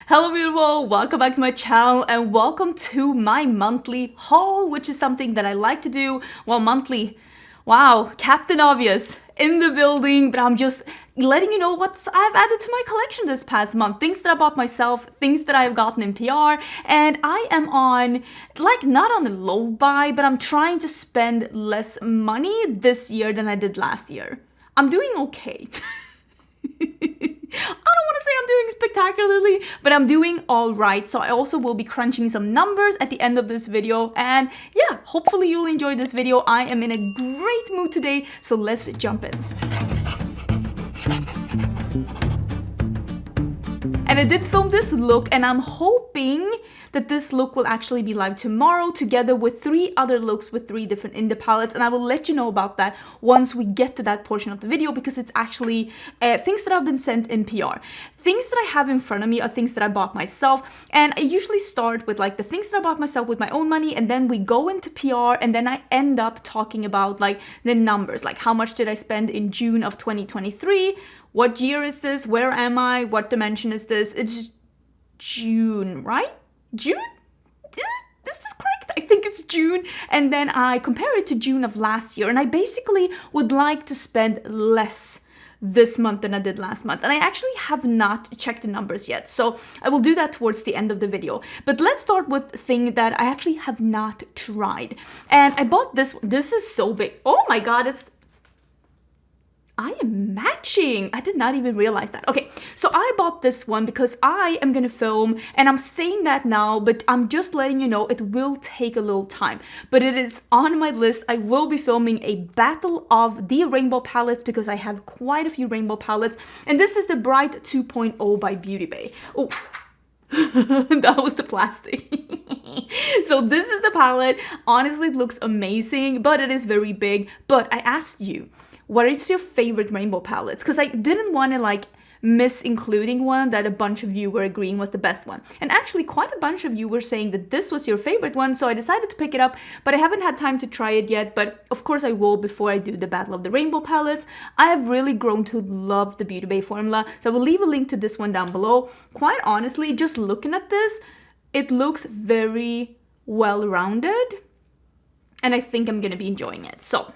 Hello beautiful, welcome back to my channel and welcome to my monthly haul, which is something that I like to do. Well, monthly, wow, Captain Obvious in the building, but I'm just letting you know what I've added to my collection this past month. Things that I bought myself, things that I've gotten in PR, and I am on, like, not on a low buy, but I'm trying to spend less money this year than I did last year. I'm doing okay. I don't want to say I'm doing spectacularly, but I'm doing all right. So I also will be crunching some numbers at the end of this video. And yeah, hopefully you'll enjoy this video. I am in a great mood today, so let's jump in. And I did film this look, and I'm hoping that this look will actually be live tomorrow together with 3 other looks with 3 different indie palettes, and I will let you know about that once we get to that portion of the video, because it's actually things that have been sent in PR. Things that I have in front of me are things that I bought myself, and I usually start with like the things that I bought myself with my own money, and then we go into PR, and then I end up talking about like the numbers, like how much did I spend in June of 2023, what year is this, where am I, what dimension is this. It's June, right? June? Is this correct? I think it's June. And then I compare it to June of last year, and I basically would like to spend less this month than I did last month. And I actually have not checked the numbers yet, so I will do that towards the end of the video. But let's start with the thing that I actually have not tried. And I bought this. This is so big. Oh my god, I am matching. I did not even realize that. Okay, so I bought this one because I am gonna film, and I'm saying that now, but I'm just letting you know it will take a little time. But it is on my list. I will be filming a battle of the rainbow palettes because I have quite a few rainbow palettes. And this is the Bright 2.0 by Beauty. Oh, that was the plastic. So this is the palette. Honestly, it looks amazing, but it is very big. But I asked you, what is your favorite rainbow palettes? Because I didn't want to like miss including one that a bunch of you were agreeing was the best one. And actually quite a bunch of you were saying that this was your favorite one, so I decided to pick it up, but I haven't had time to try it yet. But of course I will before I do the battle of the rainbow palettes. I have really grown to love the Beauté formula, so I will leave a link to this one down below. Quite honestly, just looking at this, it looks very well-rounded, and I think I'm gonna be enjoying it. So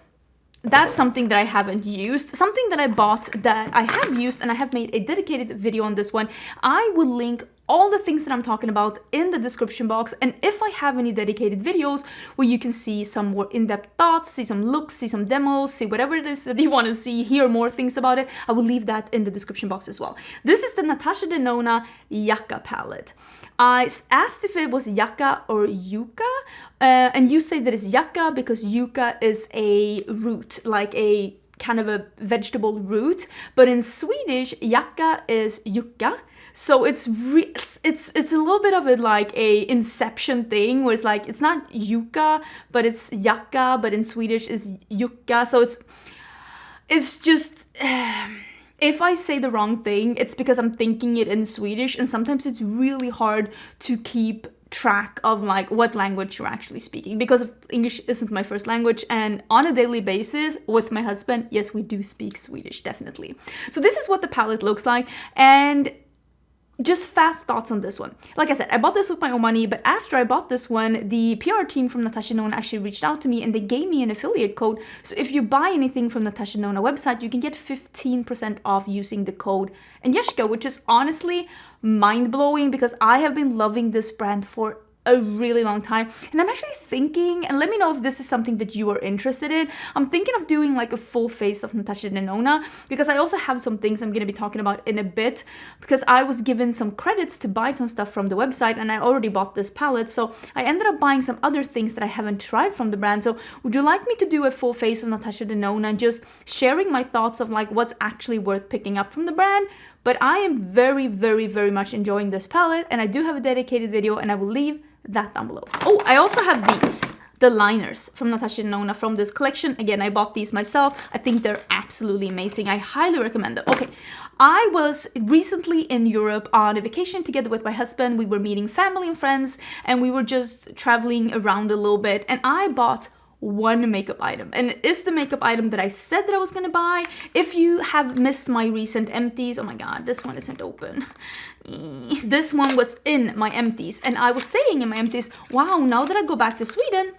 that's something that I haven't used. Something that I bought that I have used, and I have made a dedicated video on this one. I will link all the things that I'm talking about in the description box, and if I have any dedicated videos where you can see some more in-depth thoughts, see some looks, see some demos, see whatever it is that you want to see, hear more things about it, I will leave that in the description box as well. This is the Natasha Denona Yucca palette. I asked if it was yucca or yucca, and you say that it's yucca because yucca is a root, like a kind of a vegetable root, but in Swedish, yucca is yucca. So it's a little bit of it like a Inception thing, where it's like it's not yucca, but it's yucca, but in Swedish is yucca. So it's just if I say the wrong thing, it's because I'm thinking it in Swedish, and sometimes it's really hard to keep track of like what language you're actually speaking, because English isn't my first language, and on a daily basis with my husband, yes, we do speak Swedish, definitely. So this is what the palette looks like, and just fast thoughts on this one. Like I said, I bought this with my own money, but after I bought this one, the PR team from Natasha Denona actually reached out to me, and they gave me an affiliate code. So if you buy anything from Natasha Denona website, you can get 15% off using the code Angelica, which is honestly mind-blowing because I have been loving this brand for a really long time, and I'm actually thinking, and let me know if this is something that you are interested in, I'm thinking of doing like a full face of Natasha Denona, because I also have some things I'm going to be talking about in a bit, because I was given some credits to buy some stuff from the website, and I already bought this palette, so I ended up buying some other things that I haven't tried from the brand. So would you like me to do a full face of Natasha Denona and just sharing my thoughts of like what's actually worth picking up from the brand? But I am very, very, very much enjoying this palette, and I do have a dedicated video, and I will leave that down below. Oh, I also have these, the liners from Natasha Denona from this collection. Again, I bought these myself. I think they're absolutely amazing. I highly recommend them. Okay, I was recently in Europe on a vacation together with my husband. We were meeting family and friends, and we were just traveling around a little bit, and I bought one makeup item, and it is the makeup item that I said that I was gonna buy. If you have missed my recent empties, oh my god, this one isn't open. This one was in my empties, and I was saying in my empties, wow, now that I go back to Sweden,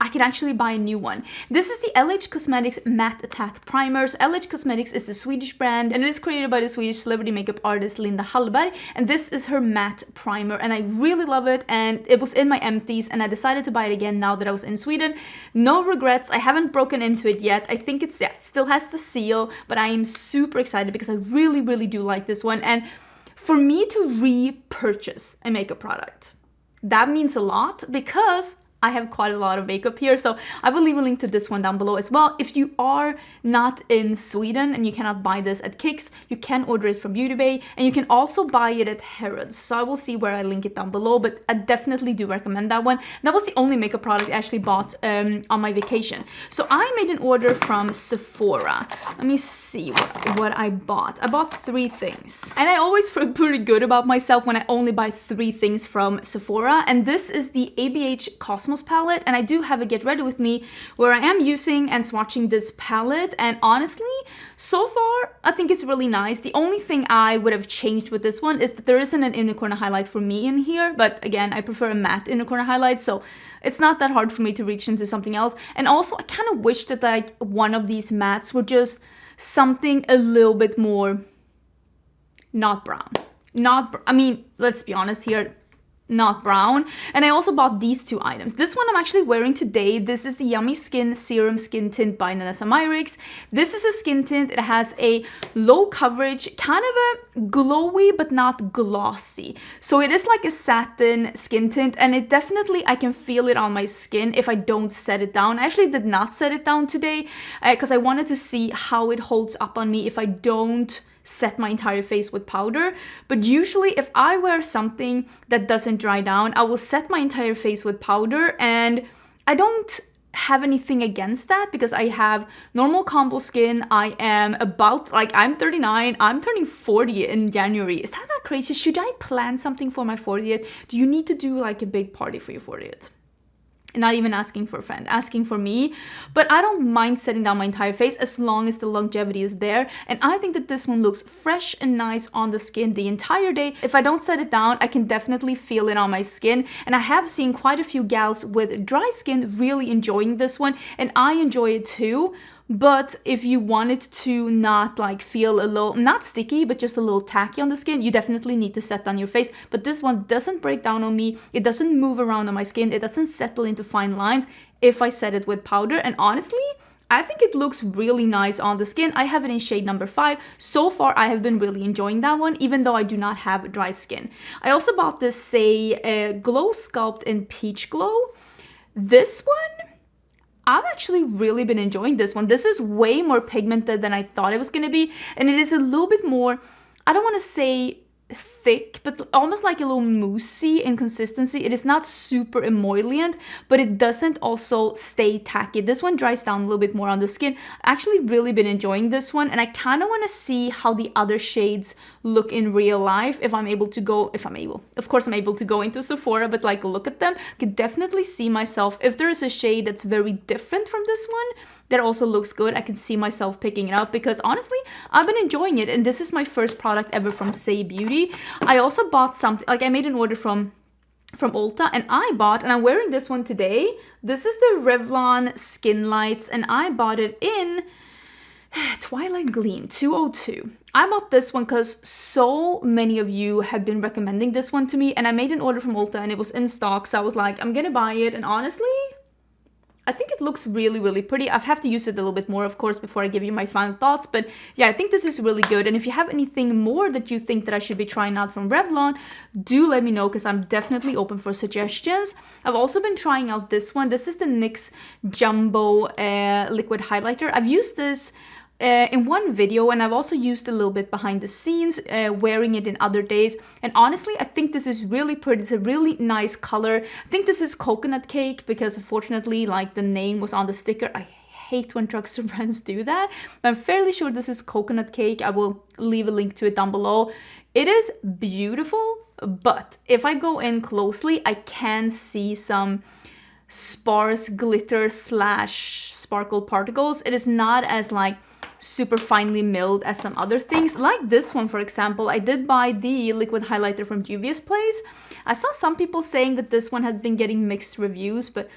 I can actually buy a new one. This is the LH Cosmetics Matte Attack Primer. So LH Cosmetics is a Swedish brand, and it is created by the Swedish celebrity makeup artist Linda Hallberg, and this is her matte primer, and I really love it, and it was in my empties, and I decided to buy it again now that I was in Sweden. No regrets. I haven't broken into it yet. I think it's, yeah, it still has the seal, but I am super excited because I really, really do like this one. And for me to repurchase a makeup product, that means a lot because I have quite a lot of makeup here, so I will leave a link to this one down below as well. If you are not in Sweden and you cannot buy this at Kicks, you can order it from Beauty Bay, and you can also buy it at Harrods. So I will see where I link it down below, but I definitely do recommend that one. That was the only makeup product I actually bought on my vacation. So I made an order from Sephora. Let me see what I bought. I bought 3 things, and I always feel pretty good about myself when I only buy 3 things from Sephora, and this is the ABH Cosmetics palette, and I do have a Get Ready With Me where I am using and swatching this palette, and honestly, so far, I think it's really nice. The only thing I would have changed with this one is that there isn't an inner corner highlight for me in here, but again, I prefer a matte inner corner highlight, so it's not that hard for me to reach into something else. And also, I kind of wish that like one of these mattes were just something a little bit more not brown. I mean, let's be honest here, not brown. And I also bought these 2 items. This one I'm actually wearing today. This is the Yummy Skin Serum Skin Tint by Nyqvist. This is a skin tint. It has a low coverage, kind of a glowy but not glossy. So it is like a satin skin tint, and it definitely, I can feel it on my skin if I don't set it down. I actually did not set it down today because I wanted to see how it holds up on me if I don't set my entire face with powder. But usually if I wear something that doesn't dry down, I will set my entire face with powder, and I don't have anything against that because I have normal combo skin. I am about, like, I'm 39, I'm turning 40 in January. Is that not crazy? Should I plan something for my 40th? Do you need to do like a big party for your 40th? Not even asking for a friend, asking for me. But I don't mind setting down my entire face as long as the longevity is there. And I think that this one looks fresh and nice on the skin the entire day. If I don't set it down, I can definitely feel it on my skin. And I have seen quite a few gals with dry skin really enjoying this one, and I enjoy it too. But if you want it to not like feel a little, not sticky, but just a little tacky on the skin, you definitely need to set down your face. But this one doesn't break down on me. It doesn't move around on my skin. It doesn't settle into fine lines if I set it with powder. And honestly, I think it looks really nice on the skin. I have it in shade number 5. So far, I have been really enjoying that one, even though I do not have dry skin. I also bought this, Glow Sculpt in Peach Glow. This one, I've actually really been enjoying this one. This is way more pigmented than I thought it was going to be. And it is a little bit more, I don't want to say thick, but almost like a little moussey in consistency. It is not super emollient, but it doesn't also stay tacky. This one dries down a little bit more on the skin. I actually really been enjoying this one, and I kind of want to see how the other shades look in real life if I'm able to go, of course I'm able to go into Sephora, but like look at them. I could definitely see myself, if there is a shade that's very different from this one that also looks good, I can see myself picking it up because honestly, I've been enjoying it, and this is my first product ever from Beauty. I also bought something, like I made an order from Ulta, and I'm wearing this one today. This is the Revlon Skin Lights, and I bought it in Twilight Gleam 202. I bought this one because so many of you have been recommending this one to me, and I made an order from Ulta and it was in stock, so I was like, I'm gonna buy it, and honestly, I think it looks really, really pretty. I have to use it a little bit more, of course, before I give you my final thoughts. But yeah, I think this is really good. And if you have anything more that you think that I should be trying out from Revlon, do let me know because I'm definitely open for suggestions. I've also been trying out this one. This is the NYX Jumbo Liquid Highlighter. I've used this in one video, and I've also used a little bit behind the scenes, wearing it in other days. And honestly, I think this is really pretty. It's a really nice color. I think this is Coconut Cake because unfortunately, like the name was on the sticker. I hate when drugstore brands do that, but I'm fairly sure this is Coconut Cake. I will leave a link to it down below. It is beautiful, but if I go in closely, I can see some sparse glitter slash sparkle particles. It is not as like super finely milled as some other things. Like this one, for example, I did buy the liquid highlighter from Juvia's Place. I saw some people saying that this one had been getting mixed reviews, but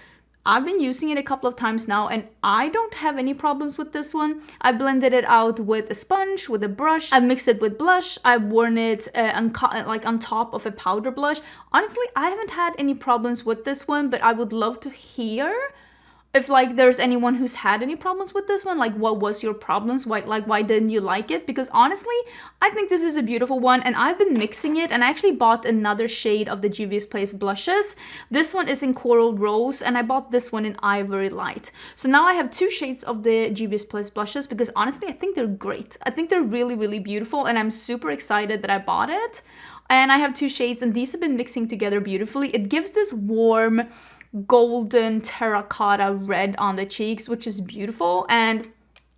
I've been using it a couple of times now and I don't have any problems with this one. I blended it out with a sponge, with a brush. I mixed it with blush. I've worn it like on top of a powder blush. Honestly, I haven't had any problems with this one, but I would love to hear if like there's anyone who's had any problems with this one, like what was your problems, why didn't you like it? Because honestly, I think this is a beautiful one and I've been mixing it, and I actually bought another shade of the Juvia's Place blushes. This one is in Coral Rose and I bought this one in Ivory Light. So now I have 2 shades of the Juvia's Place blushes because honestly I think they're great. I think they're really, really beautiful and I'm super excited that I bought it. And I have 2 shades and these have been mixing together beautifully. It gives this warm golden terracotta red on the cheeks, which is beautiful, and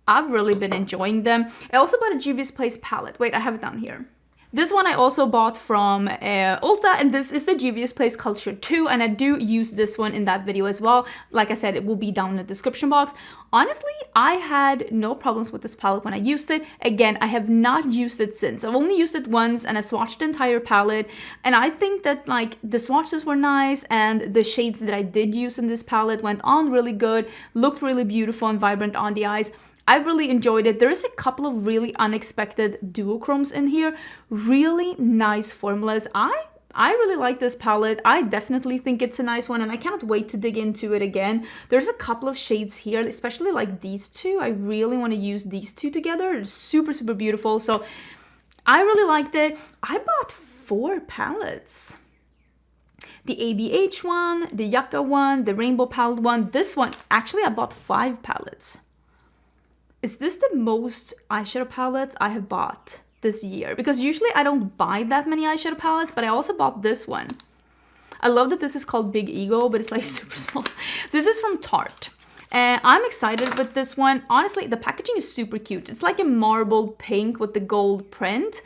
I've really been enjoying them. I also bought a Juvia's Place palette. Wait, I have it down here. This one I also bought from Ulta, and this is the Juvia's Place Culture 2, and I do use this one in that video as well. Like I said, it will be down in the description box. Honestly, I had no problems with this palette when I used it. Again, I have not used it since. I've only used it once and I swatched the entire palette, and I think that like the swatches were nice and the shades that I did use in this palette went on really good, looked really beautiful and vibrant on the eyes. I really enjoyed it. There's a couple of really unexpected duochromes in here. Really nice formulas. I really like this palette. I definitely think it's a nice one and I cannot wait to dig into it again. There's a couple of shades here, especially like these 2. I really want to use these 2 together. It's super, super beautiful. So I really liked it. I bought 4 palettes. The ABH one, the Yucca one, the Rainbow palette one. This one, actually I bought 5 palettes. Is this the most eyeshadow palettes I have bought this year? Because usually I don't buy that many eyeshadow palettes, but I also bought this one. I love that this is called Big Ego, but it's like super small. This is from Tarte. And I'm excited with this one. Honestly, the packaging is super cute. It's like a marble pink with the gold print.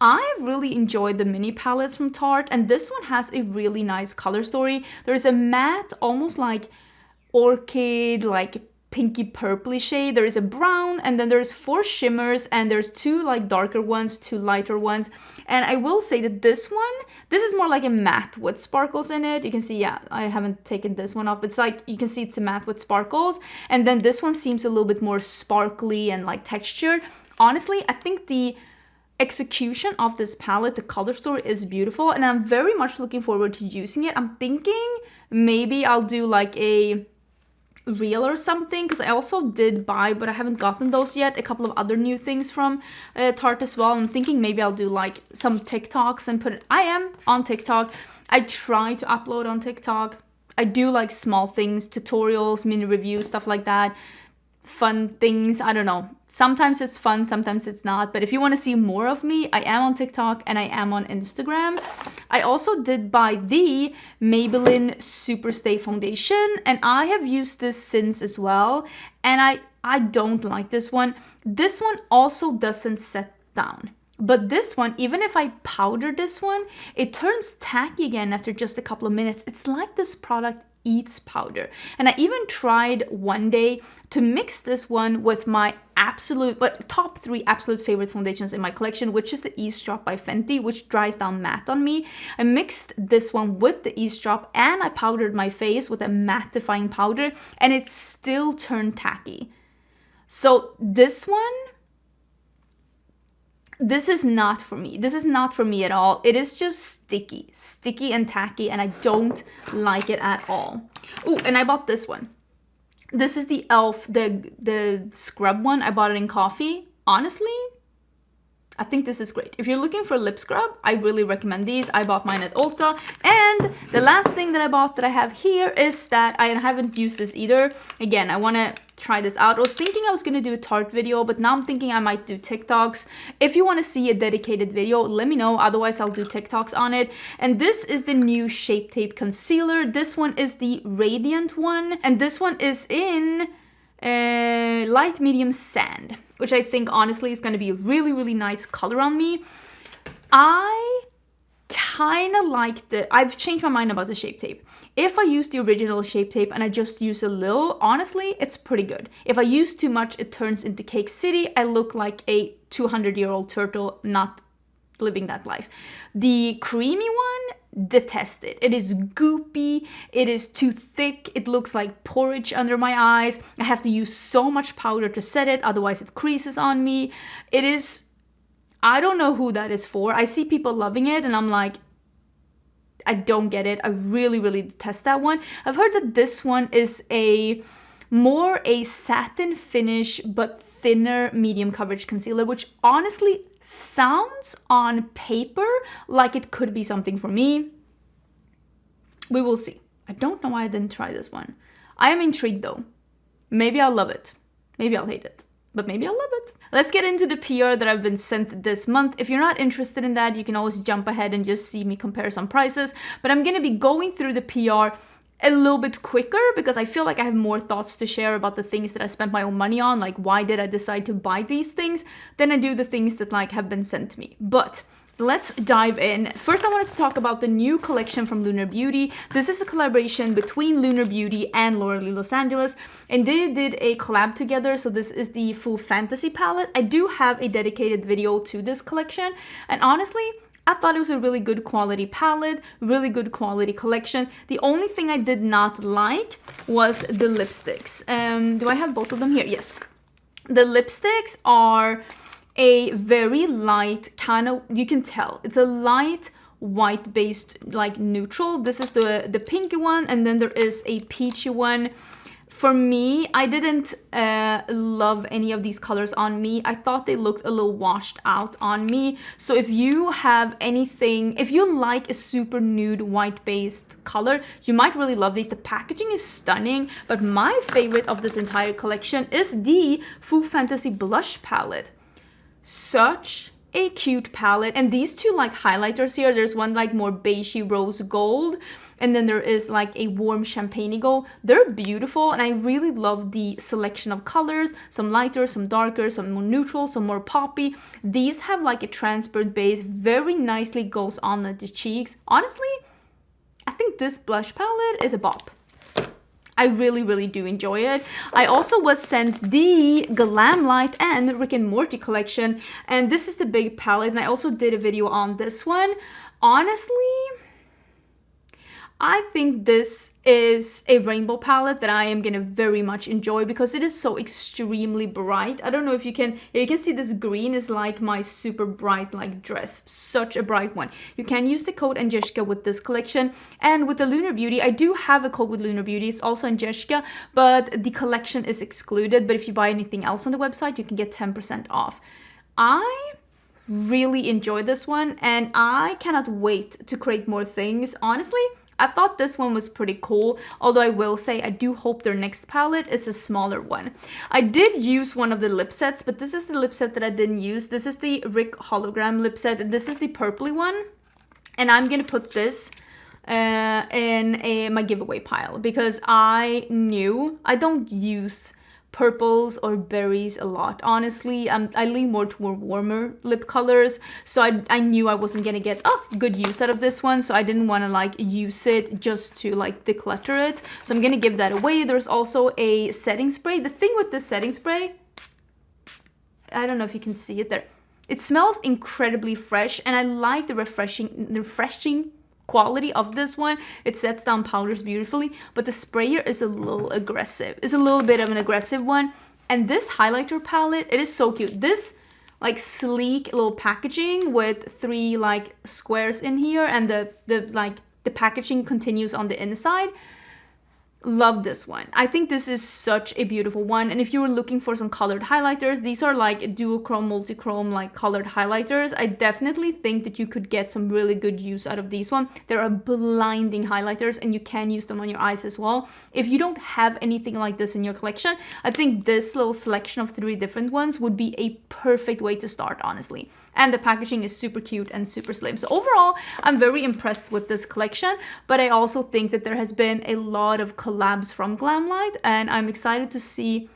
I really enjoyed the mini palettes from Tarte, and this one has a really nice color story. There's a matte, almost like orchid, like pinky purpley shade. There is a brown, and then there's 4 shimmers, and there's 2 like darker ones, 2 lighter ones. And I will say that this one, this is more like a matte with sparkles in it. You can see, yeah, I haven't taken this one off. It's like, you can see it's a matte with sparkles. And then this one seems a little bit more sparkly and like textured. Honestly, I think the execution of this palette, the color story is beautiful, and I'm very much looking forward to using it. I'm thinking maybe I'll do like a reel or something, because I also did buy, but I haven't gotten those yet, a couple of other new things from Tarte as well. I'm thinking maybe I'll do like some TikToks and put it. I am on TikTok. I try to upload on TikTok. I do like small things, tutorials, mini reviews, stuff like that. Fun things, I don't know. Sometimes it's fun, sometimes it's not. But if you want to see more of me, I am on TikTok and I am on Instagram. I also did buy the Maybelline Superstay Foundation, and I have used this since as well. And I don't like this one. This one also doesn't set down. But this one, even if I powder this one, it turns tacky again after just a couple of minutes. It's like this product eats powder. And I even tried one day to mix this one with my top 3 absolute favorite foundations in my collection, which is the Eavesdrop by Fenty, which dries down matte on me. I mixed this one with the Eavesdrop and I powdered my face with a mattifying powder, and it still turned tacky. So this one, this is not for me. This is not for me at all. It is just sticky and tacky, and I don't like it at all. Oh, and I bought this one. This is the e.l.f. the scrub one. I bought it in coffee. Honestly, I think this is great. If you're looking for a lip scrub, I really recommend these. I bought mine at Ulta. And the last thing that I bought that I have here is that I haven't used this either. Again, I want to try this out. I was thinking I was going to do a Tarte video, but now I'm thinking I might do TikToks. If you want to see a dedicated video, let me know. Otherwise, I'll do TikToks on it. And this is the new Shape Tape Concealer. This one is the Radiant one. And this one is in light medium sand, which I think honestly is going to be a really, really nice color on me. I kind of like I've changed my mind about the Shape Tape. If I use the original Shape Tape and I just use a little, honestly, it's pretty good. If I use too much, it turns into Cake City. I look like a 200-year-old turtle, not living that life. The creamy one, detest it. It is goopy, it is too thick, it looks like porridge under my eyes. I have to use so much powder to set it, otherwise it creases on me. It is, I don't know who that is for. I see people loving it and I'm like, I don't get it. I really, really detest that one. I've heard that this one is more a satin finish but thinner medium coverage concealer, which honestly sounds on paper like it could be something for me. We will see. I don't know why I didn't try this one. I am intrigued though. Maybe I'll love it. Maybe I'll hate it. But maybe I'll love it. Let's get into the PR that I've been sent this month. If you're not interested in that, you can always jump ahead and just see me compare some prices. But I'm gonna be going through the PR a little bit quicker because I feel like I have more thoughts to share about the things that I spent my own money on, like why did I decide to buy these things, than I do the things that like have been sent to me. But let's dive in. First, I wanted to talk about the new collection from Lunar Beauty. This is a collaboration between Lunar Beauty and L'Oreal Los Angeles, and they did a collab together. So this is the Full Fantasy palette. I do have a dedicated video to this collection, and honestly, I thought it was a really good quality palette, really good quality collection. The only thing I did not like was the lipsticks. Do I have both of them here? Yes. The lipsticks are a very light kind of, you can tell, it's a light white based like neutral. This is the pinky one, and then there is a peachy one. For me, I didn't love any of these colors on me. I thought they looked a little washed out on me. So if you have anything, if you like a super nude white based color, you might really love these. The packaging is stunning, but my favorite of this entire collection is the Full Fantasy blush palette. Such a cute palette, and these two like highlighters here, there's one like more beigey rose gold, and then there is like a warm champagne gold. They're beautiful, and I really love the selection of colors, some lighter, some darker, some more neutral, some more poppy. These have like a transparent base, very nicely goes on the cheeks. Honestly, I think this blush palette is a bop. I really, really do enjoy it. I also was sent the Glamlight and Rick and Morty collection, and this is the big palette, and I also did a video on this one. Honestly, I think this is a rainbow palette that I am gonna very much enjoy because it is so extremely bright. I don't know if you can see this green is like my super bright like dress, such a bright one. You can use the code Angelica with this collection, and with the Lunar Beauty, I do have a code with Lunar Beauty, it's also Angelica, but the collection is excluded. But if you buy anything else on the website, you can get 10% off. I really enjoy this one, and I cannot wait to create more things. Honestly, I thought this one was pretty cool, although I will say I do hope their next palette is a smaller one. I did use one of the lip sets, but this is the lip set that I didn't use. This is the Rick hologram lip set, and this is the purpley one. And I'm gonna put this in my giveaway pile because I knew I don't use purples or berries a lot, honestly. I lean more toward warmer lip colors, so I knew I wasn't gonna get good use out of this one, so I didn't want to like use it just to like declutter it, so I'm gonna give that away. There's also a setting spray. The thing with this setting spray, I don't know if you can see it there, it smells incredibly fresh, and I like the refreshing quality of this one. It sets down powders beautifully, but the sprayer is a little aggressive. It's a little bit of an aggressive one. And this highlighter palette, it is so cute. This like sleek little packaging with 3 like squares in here, and the packaging continues on the inside. Love this one. I think this is such a beautiful one, and if you were looking for some colored highlighters, these are like duochrome, multichrome like colored highlighters. I definitely think that you could get some really good use out of these one. They are blinding highlighters, and you can use them on your eyes as well. If you don't have anything like this in your collection, I think this little selection of 3 different ones would be a perfect way to start, honestly. And the packaging is super cute and super slim. So overall, I'm very impressed with this collection, but I also think that there has been a lot of collabs from Glamlight, and I'm excited to see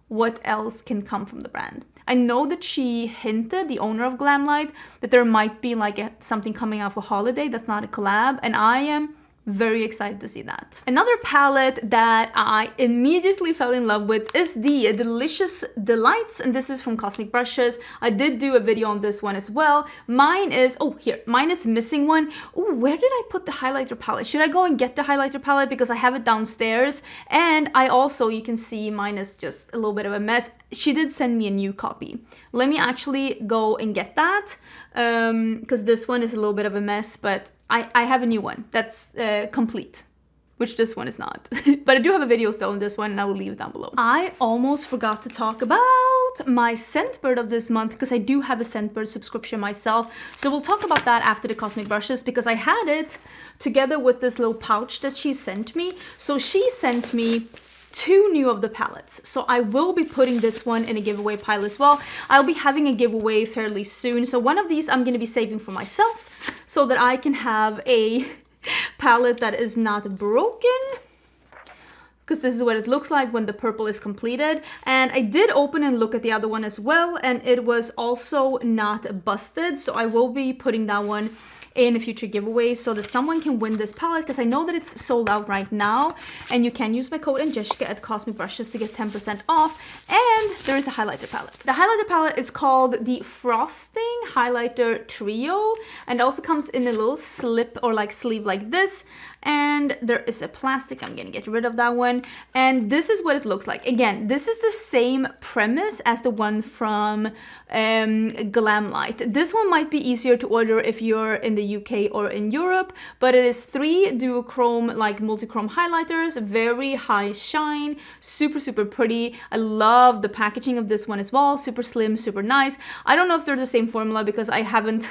what else can come from the brand. I know that she hinted, the owner of Glamlight, that there might be like something coming out for holiday that's not a collab, and I am very excited to see that. Another palette that I immediately fell in love with is the Delicious Delights, and this is from Cosmic Brushes. I did do a video on this one as well. Mine is, oh here, mine is missing one. Oh, where did I put the highlighter palette? Should I go and get the highlighter palette because I have it downstairs? And I also, you can see mine is just a little bit of a mess. She did send me a new copy. Let me actually go and get that because this one is a little bit of a mess, but I have a new one that's complete, which this one is not. But I do have a video still on this one, and I will leave it down below. I almost forgot to talk about my Scentbird of this month, because I do have a Scentbird subscription myself. So we'll talk about that after the Cosmic Brushes, because I had it together with this little pouch that she sent me. So she sent me 2 new of the palettes. So I will be putting this one in a giveaway pile as well. I'll be having a giveaway fairly soon. So one of these I'm going to be saving for myself so that I can have a palette that is not broken, because this is what it looks like when the purple is completed. And I did open and look at the other one as well, and it was also not busted. So I will be putting that one in a future giveaway so that someone can win this palette, because I know that it's sold out right now, and you can use my code Angelica at Cosmic Brushes to get 10% off. And there is a highlighter palette. The highlighter palette is called the Frosting Highlighter Trio, and it also comes in a little slip or like sleeve like this. And there is a plastic, I'm gonna get rid of that one. And this is what it looks like. Again, this is the same premise as the one from Glamlight. This one might be easier to order if you're in the UK or in Europe, but it is 3 duochrome, like multi-chrome highlighters, very high shine, super, super pretty. I love the packaging of this one as well, super slim, super nice. I don't know if they're the same formula because I haven't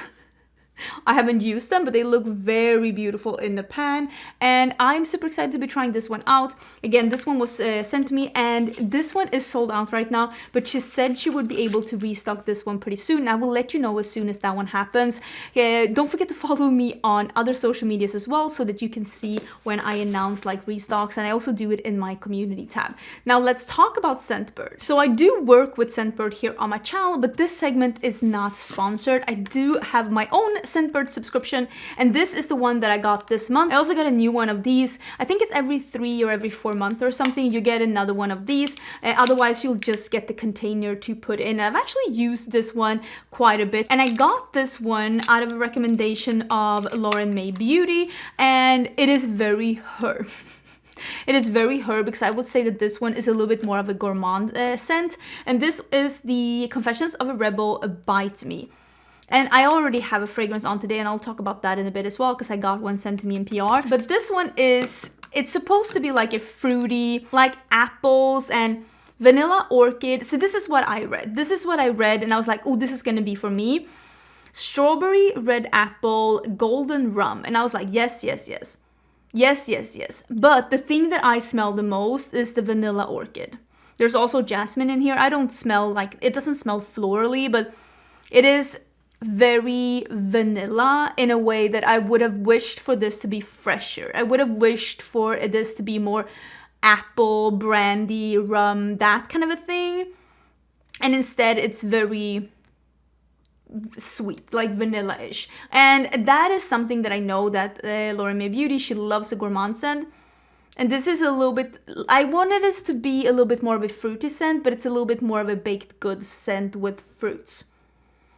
used them, but they look very beautiful in the pan, and I'm super excited to be trying this one out. Again, this one was sent to me, and this one is sold out right now, but she said she would be able to restock this one pretty soon. I will let you know as soon as that one happens. Don't forget to follow me on other social medias as well so that you can see when I announce like restocks, and I also do it in my community tab. Now let's talk about Scentbird. So I do work with Scentbird here on my channel, but this segment is not sponsored. I do have my own Scentbird subscription, and this is the one that I got this month. I also got a new one of these. I think it's every 3 or every 4 months or something you get another one of these. Otherwise you'll just get the container to put in. I've actually used this one quite a bit, and I got this one out of a recommendation of Lunar Beauty, and it is very her. It is very her, because I would say that this one is a little bit more of a gourmand scent, and this is the Confessions of a Rebel Bite Me. And I already have a fragrance on today, and I'll talk about that in a bit as well, because I got one sent to me in PR. But this one is, it's supposed to be like a fruity, like apples and vanilla orchid. So this is what I read. This is what I read, and I was like, oh, this is gonna be for me. Strawberry, red apple, golden rum. And I was like, yes, yes, yes. Yes, yes, yes. But the thing that I smell the most is the vanilla orchid. There's also jasmine in here. I don't smell like, it doesn't smell florally, but it is very vanilla in a way that I would have wished for this to be fresher. I would have wished for this to be more apple, brandy, rum, that kind of a thing. And instead it's very sweet, like vanilla-ish. And that is something that I know that Lunar Beauty, she loves a gourmand scent. And this is a little bit, I wanted this to be a little bit more of a fruity scent, but it's a little bit more of a baked goods scent with fruits.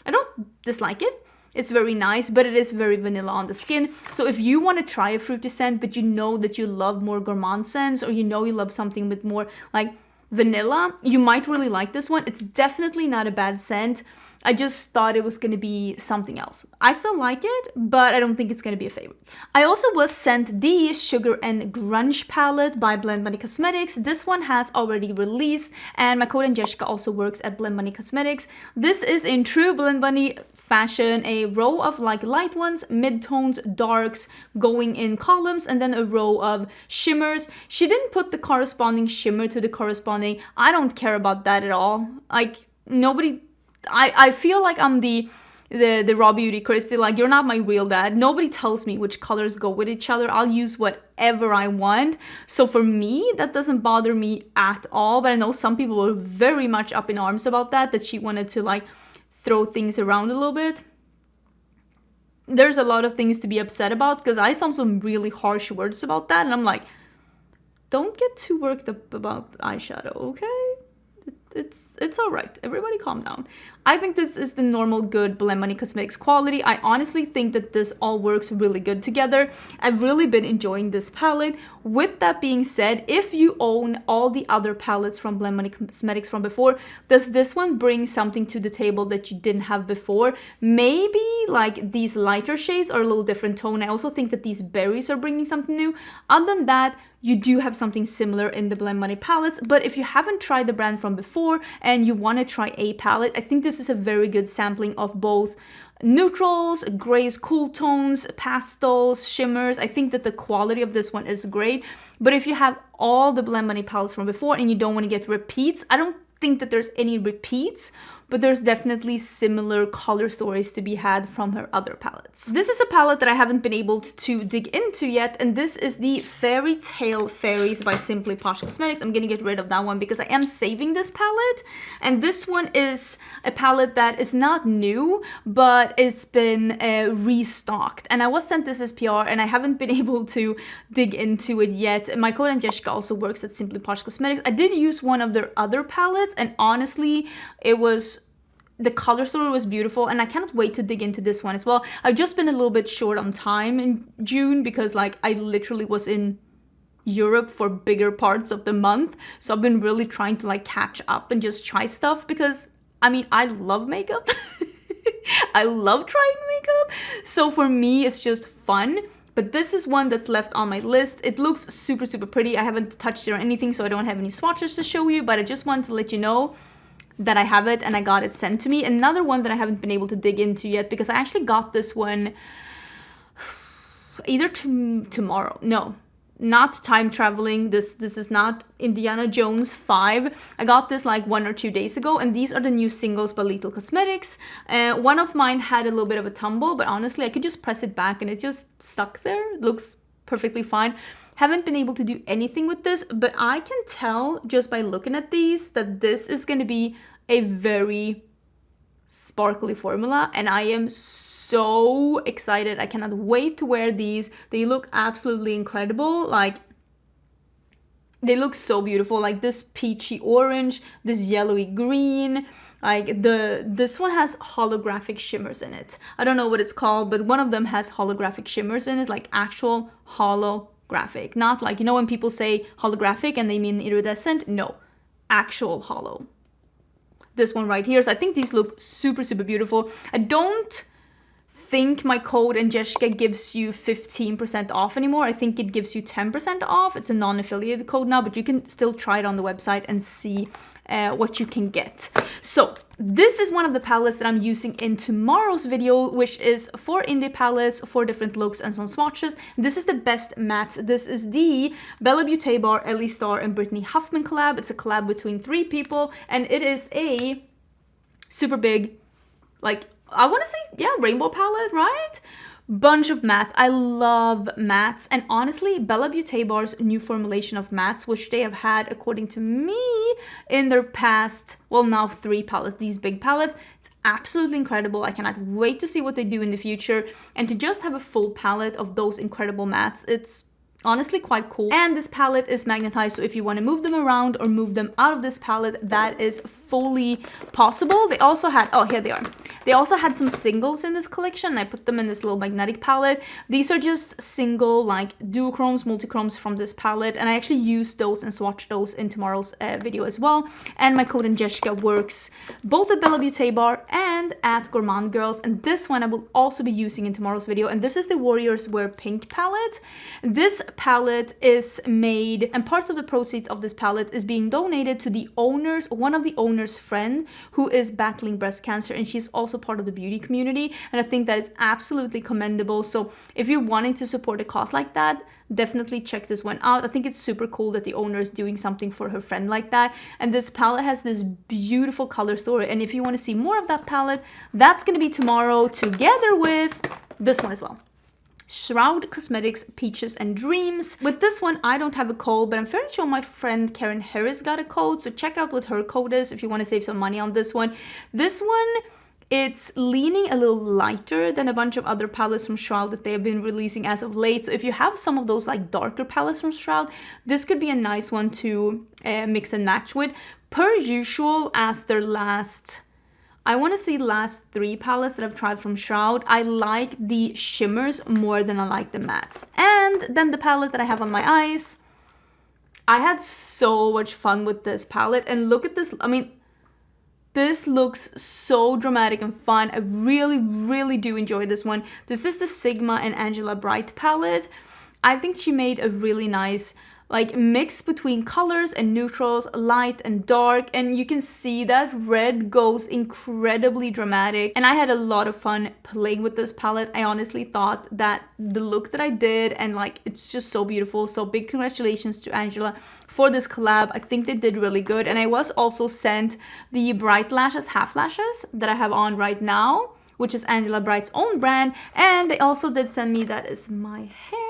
I don't dislike it. It's very nice, but it is very vanilla on the skin. So if you want to try a fruity scent, but you know that you love more gourmand scents, or you know you love something with more like vanilla, you might really like this one. It's definitely not a bad scent. I just thought it was going to be something else. I still like it, but I don't think it's going to be a favorite. I also was sent the Sugar and Grunge palette by Nomad Cosmetics. This one has already released, and my code Angelica also works at Nomad Cosmetics. This is in true Blend Bunny fashion, a row of like light ones, mid-tones, darks going in columns, and then a row of shimmers. She didn't put the corresponding shimmer to the corresponding. I don't care about that at all. Like, nobody... I feel like I'm the the Raw Beauty Christy, like, you're not my real dad. Nobody tells me which colors go with each other. I'll use whatever I want. So for me, that doesn't bother me at all. But I know some people were very much up in arms about that she wanted to like throw things around a little bit. There's a lot of things to be upset about because I saw some really harsh words about that. And I'm like, don't get too worked up about eyeshadow, okay? It's all right. Everybody calm down. I think this is the normal good Nomad Cosmetics quality. I honestly think that this all works really good together. I've really been enjoying this palette. With that being said, if you own all the other palettes from Nomad Cosmetics from before, does this one bring something to the table that you didn't have before? Maybe like these lighter shades are a little different tone. I also think that these berries are bringing something new. Other than that, you do have something similar in the Glamatrix palettes, but if you haven't tried the brand from before and you want to try a palette, I think this is a very good sampling of both neutrals, grays, cool tones, pastels, shimmers. I think that the quality of this one is great, but if you have all the Glamatrix palettes from before and you don't want to get repeats, I don't think that there's any repeats, but there's definitely similar color stories to be had from her other palettes. This is a palette that I haven't been able to dig into yet, and this is the Fairy Tale Fairies by Simply Posh Cosmetics. I'm gonna get rid of that one because I am saving this palette, and this one is a palette that is not new, but it's been restocked, and I was sent this as PR, and I haven't been able to dig into it yet. My code Angelica also works at Simply Posh Cosmetics. I did use one of their other palettes, and honestly, the color story was beautiful, and I cannot wait to dig into this one as well. I've just been a little bit short on time in June because like I literally was in Europe for bigger parts of the month, so I've been really trying to like catch up and just try stuff because I mean I love makeup. I love trying makeup, so for me it's just fun. But this is one that's left on my list. It looks super pretty. I haven't touched it or anything, so I don't have any swatches to show you, but I just wanted to let you know that I have it and I got it sent to me. Another one that I haven't been able to dig into yet because I actually got this one either tomorrow. No, not time traveling. This is not Indiana Jones 5. I got this like 1 or 2 days ago, and these are the new singles by Lethal Cosmetics. One of mine had a little bit of a tumble, but honestly I could just press it back and it just stuck there. It looks perfectly fine. Haven't been able to do anything with this, but I can tell just by looking at these that this is going to be a very sparkly formula, and I am so excited. I cannot wait to wear these. They look absolutely incredible. Like, they look so beautiful, like this peachy orange, this yellowy green. Like this one has holographic shimmers in it. I don't know what it's called, but one of them has holographic shimmers in it, like actual holographic, not like, you know, when people say holographic and they mean iridescent. No, actual hollow. This one right here. So I think these look super beautiful. I don't think my code Angelica gives you 15% off anymore. I think it gives you 10% off. It's a non-affiliated code now, but you can still try it on the website and see what you can get. So this is one of the palettes that I'm using in tomorrow's video, which is 4 indie palettes, 4 different looks and some swatches. This is the best mattes. This is the Bella Beauté Bar, Ellie Starr and Brittany Huffman collab. It's a collab between 3 people, and it is a super big, like, I want to say, yeah, rainbow palette, right? Bunch of mattes. I love mattes, and honestly, Bella Beauté Bar's new formulation of mattes, which they have had, according to me, in their past, well, now 3 palettes, these big palettes, it's absolutely incredible. I cannot wait to see what they do in the future, and to just have a full palette of those incredible mattes, it's honestly quite cool. And this palette is magnetized, so if you want to move them around or move them out of this palette, that is fully possible. They also had, oh, here they are. They also had some singles in this collection. I put them in this little magnetic palette. These are just single, like, duochromes, multichromes from this palette, and I actually used those and swatched those in tomorrow's video as well. And my code Angelica works both at Bella Beauté Bar and at Gourmande Girls, and this one I will also be using in tomorrow's video, and this is the Warriors Wear Pink palette. This palette is made, and parts of the proceeds of this palette is being donated to the owners, one of the owners owner's friend who is battling breast cancer, and she's also part of the beauty community, and I think that is absolutely commendable. So if you're wanting to support a cause like that, definitely check this one out. I think it's super cool that the owner is doing something for her friend like that. And this palette has this beautiful color story, and if you want to see more of that palette, that's going to be tomorrow together with this one as well. Shroud Cosmetics Peaches and Dreams. With this one, I don't have a code, but I'm fairly sure my friend Karen Harris got a code, so check out what her code is if you want to save some money on this one. This one, it's leaning a little lighter than a bunch of other palettes from Shroud that they have been releasing as of late. So if you have some of those like darker palettes from Shroud, this could be a nice one to mix and match with. Per usual, as their last, I want to say last 3 palettes that I've tried from Shroud, I like the shimmers more than I like the mattes. And then the palette that I have on my eyes, I had so much fun with this palette. And look at this, I mean, this looks so dramatic and fun. I really do enjoy this one. This is the Sigma and Angela Bright palette. I think she made a really nice like mix between colors and neutrals, light and dark, and you can see that red goes incredibly dramatic. And I had a lot of fun playing with this palette. I honestly thought that the look that I did, and like it's just so beautiful. So big congratulations to Angela for this collab. I think they did really good. And I was also sent the Bright Lashes half lashes that I have on right now, which is Angela Bright's own brand. And they also did send me, that is my hair,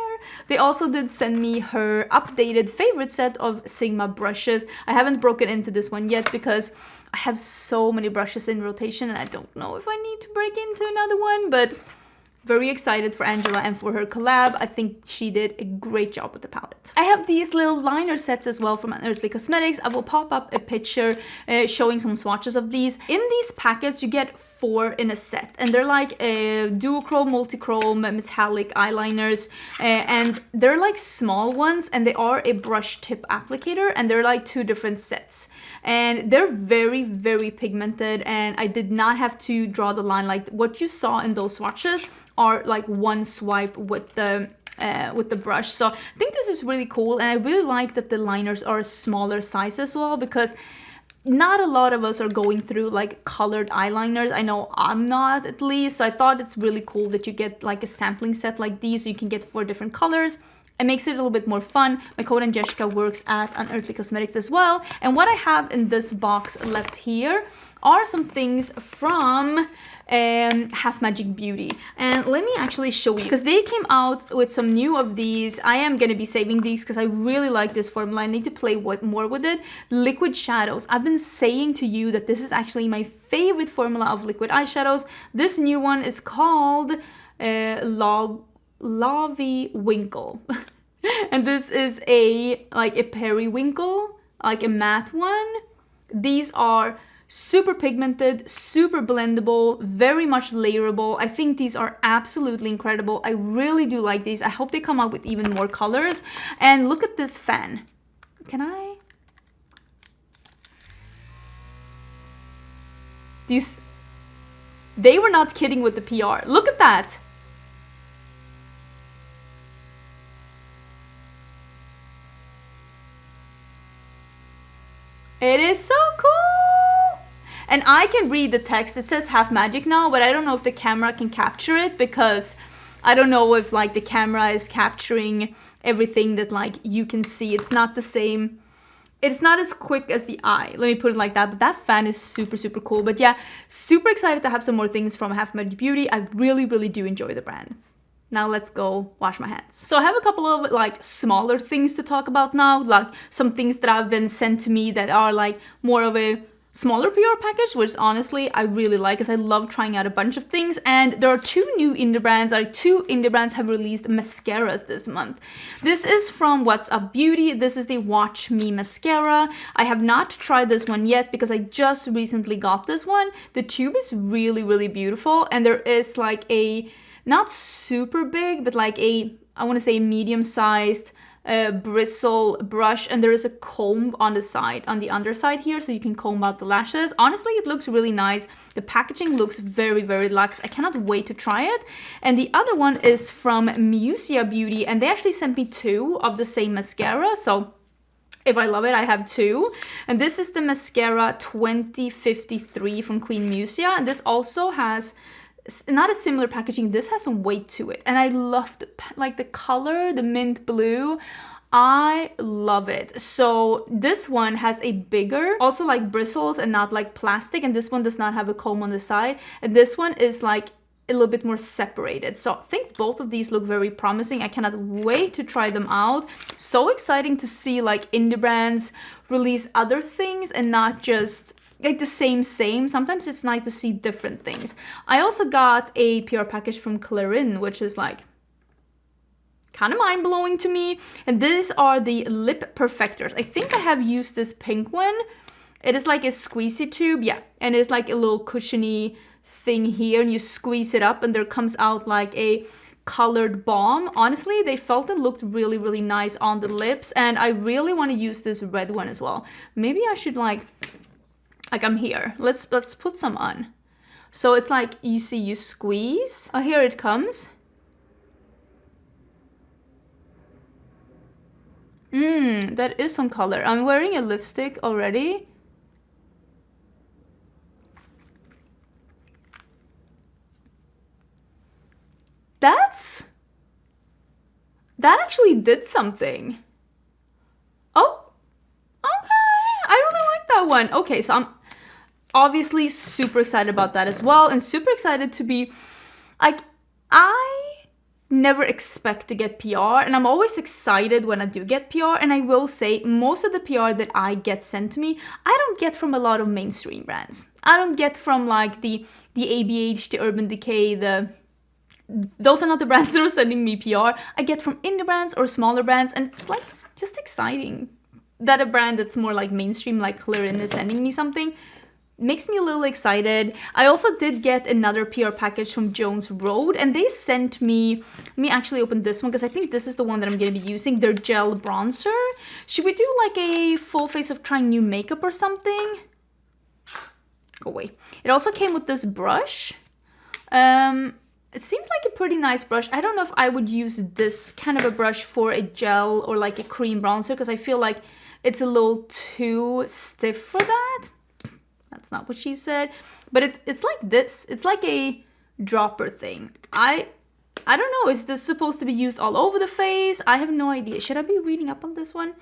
they also did send me her updated favorite set of Sigma brushes. I haven't broken into this one yet because I have so many brushes in rotation and I don't know if I need to break into another one, but very excited for Angela and for her collab. I think she did a great job with the palette. I have these little liner sets as well from Unearthly Cosmetics. I will pop up a picture showing some swatches of these. In these packets, you get 4 in a set, and they're like duochrome, multichrome, metallic eyeliners, and they're like small ones, and they are a brush tip applicator, and they're like 2 different sets, and they're very pigmented, and I did not have to draw the line. Like what you saw in those swatches are like one swipe with the brush. So I think this is really cool, and I really like that the liners are a smaller size as well, because not a lot of us are going through like colored eyeliners. I know I'm not, at least. So I thought it's really cool that you get like a sampling set like these, so you can get 4 different colors. It makes it a little bit more fun. My code Angelica works at Unearthly Cosmetics as well. And what I have in this box left here are some things from Half Magic Beauty, and let me actually show you, because they came out with some new of these. I am going to be saving these because I really like this formula. I need to play more with it. Liquid shadows. I've been saying to you that this is actually my favorite formula of liquid eyeshadows. This new one is called Lovey Winkle and this is a periwinkle, like a matte one. These are super pigmented, super blendable, very much layerable. I think these are absolutely incredible. I really do like these. I hope they come out with even more colors. And look at this fan. Can I? They were not kidding with the PR. Look at that. It is so cool. And I can read the text. It says Half Magic now, but I don't know if the camera can capture it, because I don't know if like the camera is capturing everything that like you can see. It's not the same. It's not as quick as the eye. Let me put it like that. But that fan is super cool. But yeah, super excited to have some more things from Half Magic Beauty. I really do enjoy the brand. Now let's go wash my hands. So I have a couple of like smaller things to talk about now, like some things that have been sent to me that are like more of a smaller PR package, which honestly I really like, because I love trying out a bunch of things. And there are 2 new indie brands. Like 2 indie brands have released mascaras this month. This is from What's Up Beauty. This is the Watch Me mascara. I have not tried this one yet because I just recently got this one. The tube is really beautiful, and there is like a not super big, but like a, I want to say medium-sized bristle brush, and there is a comb on the side, on the underside here, so you can comb out the lashes. Honestly, it looks really nice. The packaging looks very luxe. I cannot wait to try it. And the other one is from Musia Beauty, and they actually sent me 2 of the same mascara, so If I love it, I have two. And this is the mascara 2053 from Queen Musia. And this also has not a similar packaging. This has some weight to it. And I love the color, the mint blue. I love it. So this one has a bigger, also like bristles and not like plastic. And this one does not have a comb on the side. And this one is like a little bit more separated. So I think both of these look very promising. I cannot wait to try them out. So exciting to see like indie brands release other things and not just like the same. Sometimes it's nice to see different things. I also got a PR package from Clarin, which is like kind of mind-blowing to me. And these are the lip perfectors. I think I have used this pink one. It is like a squeezy tube, yeah, and it's like a little cushiony thing here, and you squeeze it up and there comes out like a colored balm. Honestly, they felt and looked really, really nice on the lips, and I really want to use this red one as well. Maybe I should like I'm here. Let's put some on. So it's like, you see, you squeeze. Oh, here it comes. That is some color. I'm wearing a lipstick already. That actually did something. Oh, okay. I really like that one. Okay, so I'm obviously super excited about that as well, and super excited to be like, I never expect to get PR, and I'm always excited when I do get PR. And I will say, most of the PR that I get sent to me, I don't get from a lot of mainstream brands. I don't get from like the ABH, the Urban Decay, those are not the brands that are sending me PR. I get from indie brands or smaller brands, and it's like just exciting that a brand that's more like mainstream, like Clarin, is sending me something. Makes me a little excited. I also did get another PR package from Jones Road, and they sent me, let me actually open this one because I think this is the one that I'm going to be using, their gel bronzer. Should we do like a full face of trying new makeup or something? Go away. It also came with this brush. It seems like a pretty nice brush. I don't know if I would use this kind of a brush for a gel or like a cream bronzer, because I feel like it's a little too stiff for that. That's not what she said. But it's like this. It's like a dropper thing. I don't know. Is this supposed to be used all over the face? I have no idea. Should I be reading up on this one?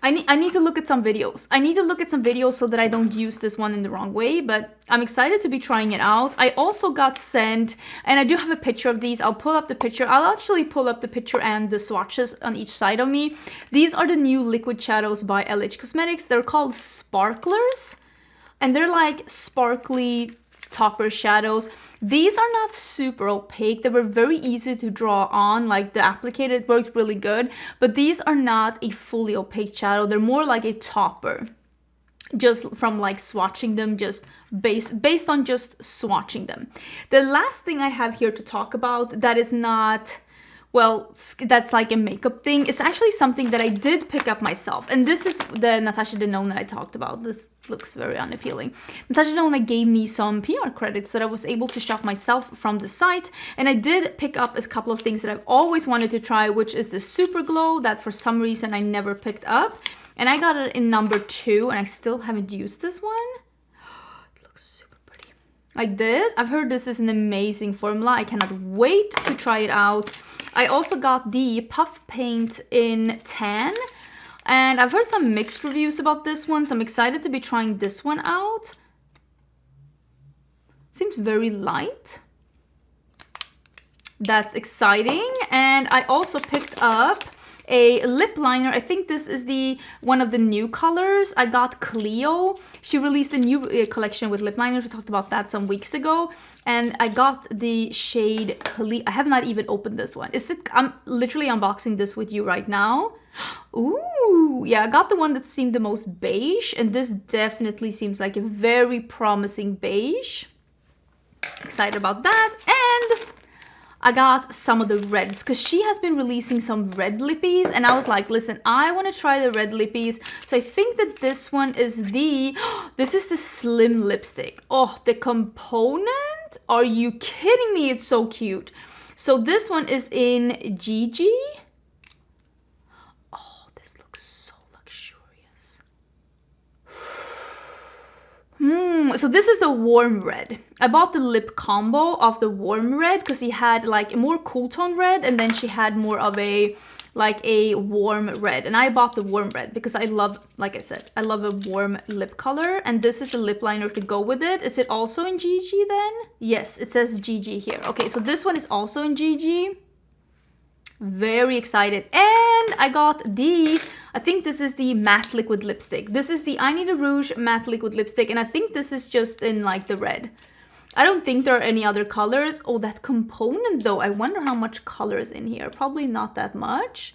I need to look at some videos. I need to look at some videos so that I don't use this one in the wrong way, but I'm excited to be trying it out. I also got sent, and I do have a picture of these. I'll pull up the picture. I'll actually pull up the picture and the swatches on each side of me. These are the new liquid shadows by LH Cosmetics. They're called Sparklers, and they're like sparkly topper shadows. These are not super opaque. They were very easy to draw on, like the applicator worked really good, but these are not a fully opaque shadow. They're more like a topper, just from like swatching them, just based on just swatching them. The last thing I have here to talk about that is not, well, that's like a makeup thing. It's actually something that I did pick up myself. And this is the Natasha Denona I talked about. This looks very unappealing. Natasha Denona gave me some PR credits that I was able to shop myself from the site. And I did pick up a couple of things that I've always wanted to try, which is the Super Glow that for some reason I never picked up. And I got it in number 2, and I still haven't used this one. It looks super pretty. Like this. I've heard this is an amazing formula. I cannot wait to try it out. I also got the Puff Paint in Tan, and I've heard some mixed reviews about this one, so I'm excited to be trying this one out. Seems very light. That's exciting. And I also picked up a lip liner. I think this is one of the new colors. I got Cleo. She released a new collection with lip liners. We talked about that some weeks ago. And I got the shade Cleo. I have not even opened this one. I'm literally unboxing this with you right now. Ooh, yeah, I got the one that seemed the most beige. And this definitely seems like a very promising beige. Excited about that. And I got some of the reds because she has been releasing some red lippies, and I was like, listen, I want to try the red lippies. So I think that this one is this is the slim lipstick. Oh, the component? Are you kidding me? It's so cute. So this one is in Gigi. Oh, this looks So this is the warm red. I bought the lip combo of the warm red because he had like a more cool tone red, and then she had more of a like a warm red, and I bought the warm red because I love, like I said, I love a warm lip color. And this is the lip liner to go with it. Is it also in GG then? Yes, it says GG here. Okay, so this one is also in GG. Very excited. And I got the, I think this is the matte liquid lipstick. This is the I Need a Rouge matte liquid lipstick, and I think this is just in like the red. I don't think there are any other colors. Oh, that component though, I wonder how much color is in here. Probably not that much.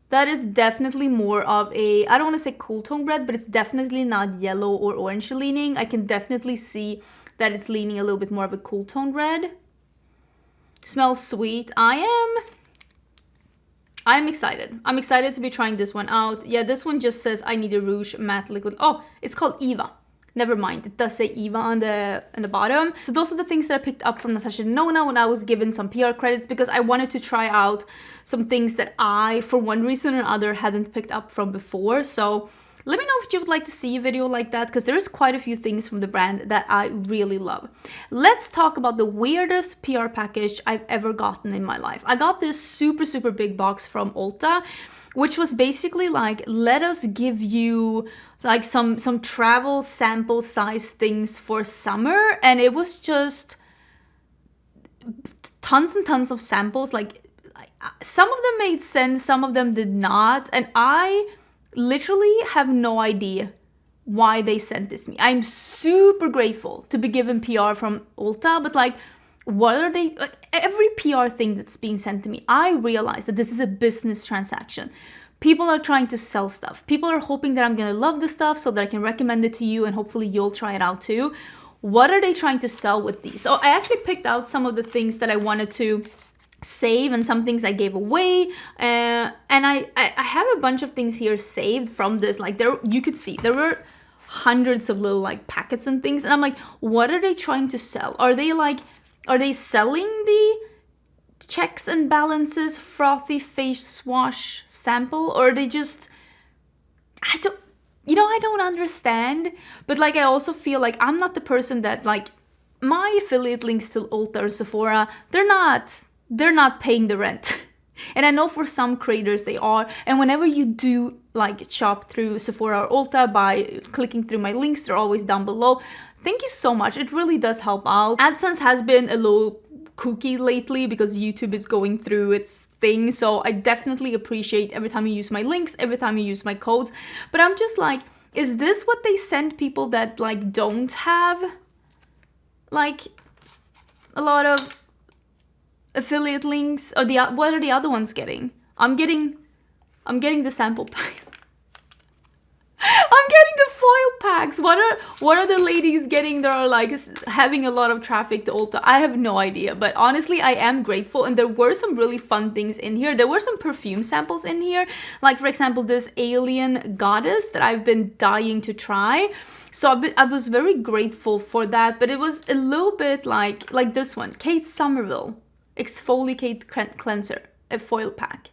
That is definitely more of a, I don't want to say cool tone red, but it's definitely not yellow or orange leaning. I can definitely see that it's leaning a little bit more of a cool tone red. Smells sweet. I'm excited. I'm excited to be trying this one out. Yeah, this one just says I Need a Rouge matte liquid. Oh, it's called Eva. Never mind, it does say Eva on the bottom. So those are the things that I picked up from Natasha Denona when I was given some PR credits, because I wanted to try out some things that I, for one reason or another, hadn't picked up from before. So let me know if you would like to see a video like that, because there's quite a few things from the brand that I really love. Let's talk about the weirdest PR package I've ever gotten in my life. I got this super, super big box from Ulta, which was basically like, let us give you like some travel sample size things for summer. And it was just tons and tons of samples. Like some of them made sense, some of them did not. And I literally have no idea why they sent this to me. I'm super grateful to be given PR from Ulta, but like, what are they, like, every PR thing that's being sent to me, I realize that this is a business transaction. People are trying to sell stuff. People are hoping that I'm gonna love the stuff so that I can recommend it to you and hopefully you'll try it out too. What are they trying to sell with these? So I actually picked out some of the things that I wanted to save and some things I gave away, and I have a bunch of things here saved from this. Like there, you could see there were hundreds of little like packets and things, and I'm like, what are they trying to sell? Are they selling the checks and balances frothy face wash sample, or are they just, I don't understand. But like, I also feel like I'm not the person that, like, my affiliate links to Ulta or Sephora, they're not paying the rent. And I know for some creators they are. And whenever you do like shop through Sephora or Ulta by clicking through my links, they're always down below. Thank you so much. It really does help out. AdSense has been a little kooky lately because YouTube is going through its thing. So I definitely appreciate every time you use my links, every time you use my codes. But I'm just like, is this what they send people that like don't have like a lot of affiliate links? Or what are the other ones getting? I'm getting the sample pack. I'm getting the foil packs. What are the ladies getting that are like having a lot of traffic to Ulta? I have no idea, but honestly I am grateful, and there were some really fun things in here. There were some perfume samples in here, like for example this Alien Goddess that I've been dying to try. So I was very grateful for that, but it was a little bit like this one, Kate Somerville Exfoliate Cleanser, a foil pack.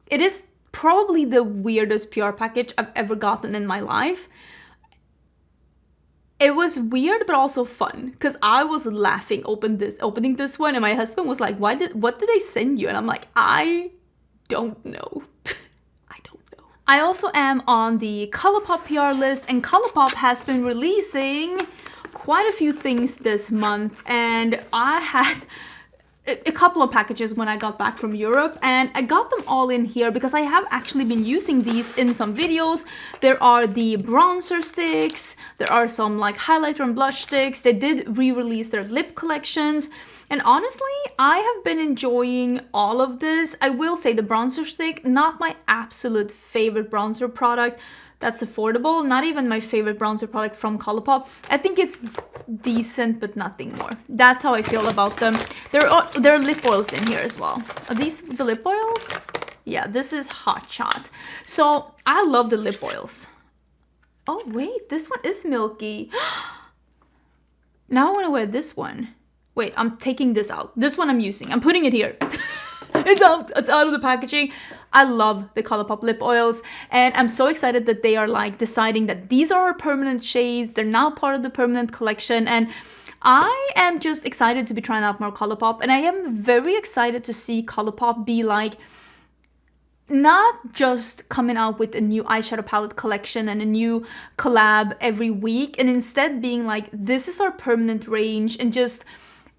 It is probably the weirdest PR package I've ever gotten in my life. It was weird but also fun because I was laughing opening this one, and my husband was like, what did they send you? And I'm like, I don't know. I don't know. I also am on the Colourpop PR list, and Colourpop has been releasing quite a few things this month, and I had a couple of packages when I got back from Europe, and I got them all in here because I have actually been using these in some videos. There are the bronzer sticks, there are some like highlighter and blush sticks. They did re-release their lip collections, and honestly I have been enjoying all of this. I will say the bronzer stick, not my absolute favorite bronzer product that's affordable, not even my favorite bronzer product from Colourpop. I think it's decent, but nothing more. That's how I feel about them. There are lip oils in here as well. Are these the lip oils? Yeah, this is Hot Shot. So I love the lip oils. Oh wait, this one is milky. Now I want to wear this one. Wait, I'm taking this out. This one I'm using. I'm putting it here. It's out of the packaging. I love the Colourpop lip oils, and I'm so excited that they are like deciding that these are our permanent shades. They're now part of the permanent collection, and I am just excited to be trying out more Colourpop, and I am very excited to see Colourpop be like not just coming out with a new eyeshadow palette collection and a new collab every week, and instead being like, this is our permanent range, and just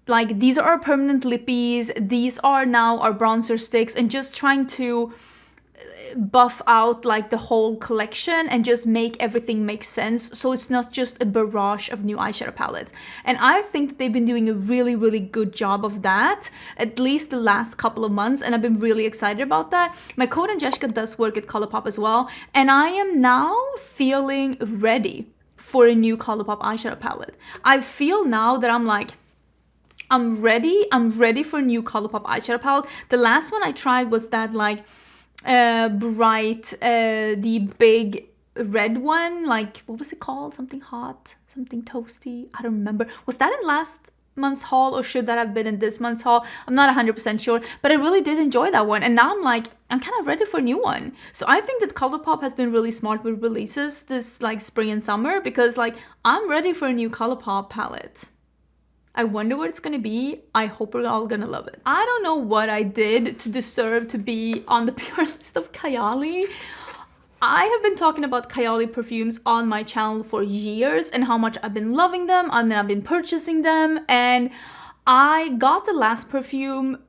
like, these are our permanent lippies, these are now our bronzer sticks, and just trying to buff out like the whole collection and just make everything make sense, so it's not just a barrage of new eyeshadow palettes. And I think that they've been doing a really, really good job of that, at least the last couple of months, and I've been really excited about that. My code Angelica does work at Colourpop as well, and I am now feeling ready for a new Colourpop eyeshadow palette. I feel now that I'm like, I'm ready for a new Colourpop eyeshadow palette. The last one I tried was that like bright, the big red one, like, what was it called? Something hot, something toasty, I don't remember. Was that in last month's haul, or should that have been in this month's haul? I'm not 100% sure, but I really did enjoy that one, and now I'm like, I'm kind of ready for a new one. So I think that Colourpop has been really smart with releases this like spring and summer, because like, I'm ready for a new Colourpop palette. I wonder what it's gonna be. I hope we're all gonna love it. I don't know what I did to deserve to be on the PR list of Kayali. I have been talking about Kayali perfumes on my channel for years and how much I've been loving them. I mean, I've been purchasing them, and I got the last perfume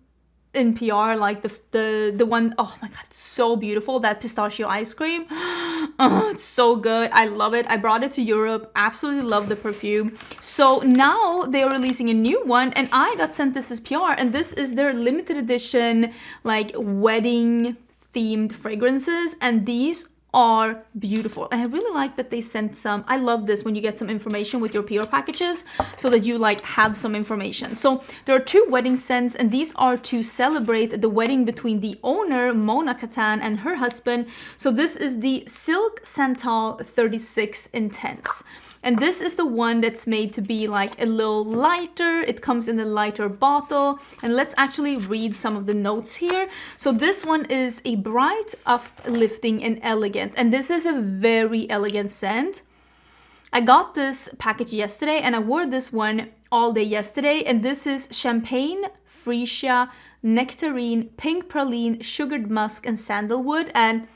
in PR, like the one, oh my god, it's so beautiful, that pistachio ice cream. Oh, it's so good. I love it. I brought it to Europe, absolutely love the perfume. So now they are releasing a new one, and I got sent this as PR, and this is their limited edition like wedding themed fragrances, and these are beautiful. And I really like that they sent some, I love this when you get some information with your PR packages, so that you like have some information. So there are 2 wedding scents, and these are to celebrate the wedding between the owner Mona Katan and her husband. So this is the Silk Santal 36 Intense. And this is the one that's made to be like a little lighter. It comes in a lighter bottle. And let's actually read some of the notes here. So this one is a bright, uplifting, and elegant. And this is a very elegant scent. I got this package yesterday, and I wore this one all day yesterday. And this is champagne, freesia, nectarine, pink praline, sugared musk, and sandalwood. And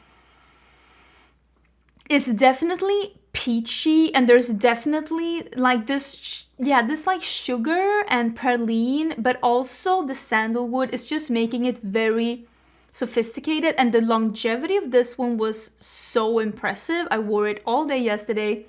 it's definitely peachy, and there's definitely like this, yeah, this like sugar and praline, but also the sandalwood is just making it very sophisticated. And the longevity of this one was so impressive. I wore it all day yesterday,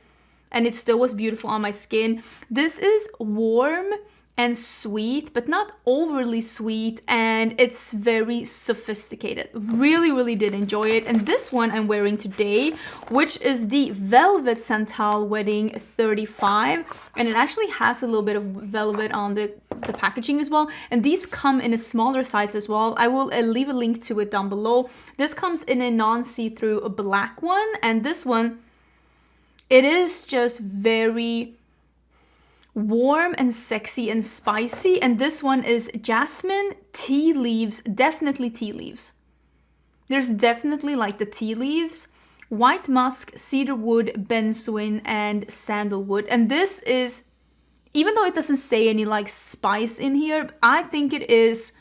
and it still was beautiful on my skin. This is warm and sweet, but not overly sweet, and it's very sophisticated. Really, really did enjoy it. And this one I'm wearing today, which is the Velvet Santal Wedding 35, and it actually has a little bit of velvet on the packaging as well. And these come in a smaller size as well. I will leave a link to it down below. This comes in a non-see-through black one, and this one, it is just very warm and sexy and spicy. And this one is jasmine, tea leaves, definitely tea leaves. There's definitely like the tea leaves, white musk, cedarwood, benzoin, and sandalwood. And this is, even though it doesn't say any like spice in here, I think it is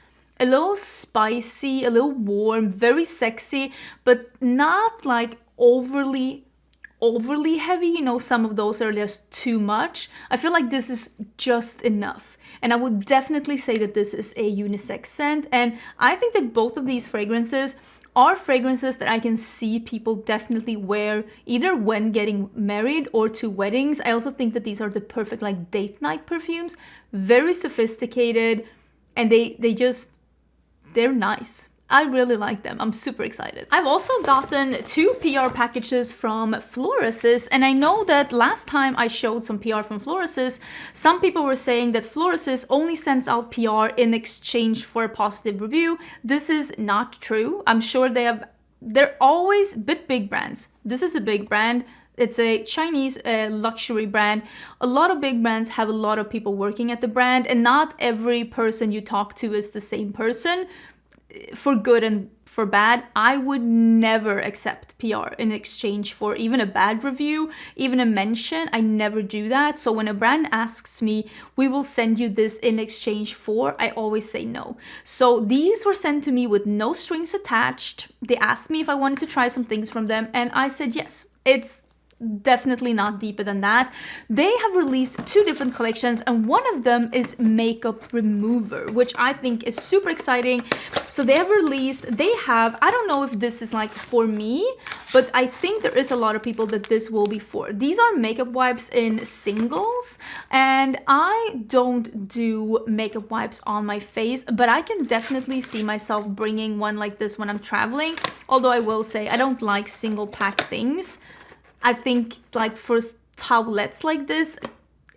a little spicy, a little warm, very sexy, but not like overly heavy. You know, some of those are just too much. I feel like this is just enough. And I would definitely say that this is a unisex scent. And I think that both of these fragrances are fragrances that I can see people definitely wear either when getting married or to weddings. I also think that these are the perfect like date night perfumes. Very sophisticated, and they're nice. I really like them. I'm super excited. I've also gotten 2 PR packages from Florasis, and I know that last time I showed some PR from Florasis, some people were saying that Florasis only sends out PR in exchange for a positive review. This is not true. I'm sure they're always big brands. This is a big brand. It's a Chinese luxury brand. A lot of big brands have a lot of people working at the brand, and not every person you talk to is the same person, for good and for bad, I would never accept PR in exchange for even a bad review, even a mention. I never do that. So when a brand asks me, we will send you this in exchange for, I always say no. So these were sent to me with no strings attached. They asked me if I wanted to try some things from them, and I said yes. It's definitely not deeper than that. They have released 2 different collections, and one of them is makeup remover, which I think is super exciting. So they have I don't know if this is like for me, but I think there is a lot of people that this will be for. These are makeup wipes in singles, and I don't do makeup wipes on my face, but I can definitely see myself bringing one like this when I'm traveling. Although I will say I don't like single pack things. I think like for towelettes like this,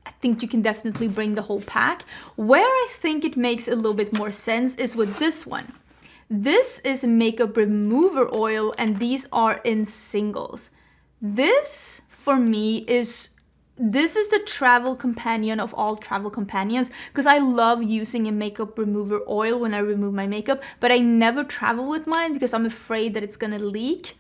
I think you can definitely bring the whole pack. Where I think it makes a little bit more sense is with this one. This is makeup remover oil, and these are in singles. This for me is the travel companion of all travel companions, because I love using a makeup remover oil when I remove my makeup, but I never travel with mine because I'm afraid that it's gonna leak.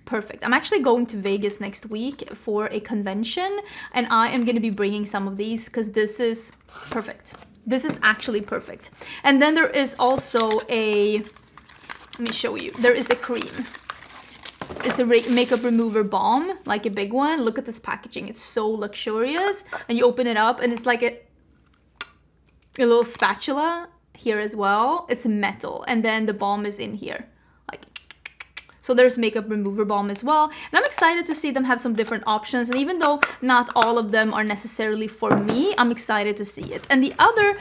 Perfect. I'm actually going to Vegas next week for a convention, and I am going to be bringing some of these because this is perfect. This is actually perfect. And then there is also let me show you. There is a cream. It's a makeup remover balm, like a big one. Look at this packaging. It's so luxurious. And you open it up and it's like a little spatula here as well. It's metal. And then the balm is in here. So there's makeup remover balm as well. And I'm excited to see them have some different options. And even though not all of them are necessarily for me, I'm excited to see it. And the other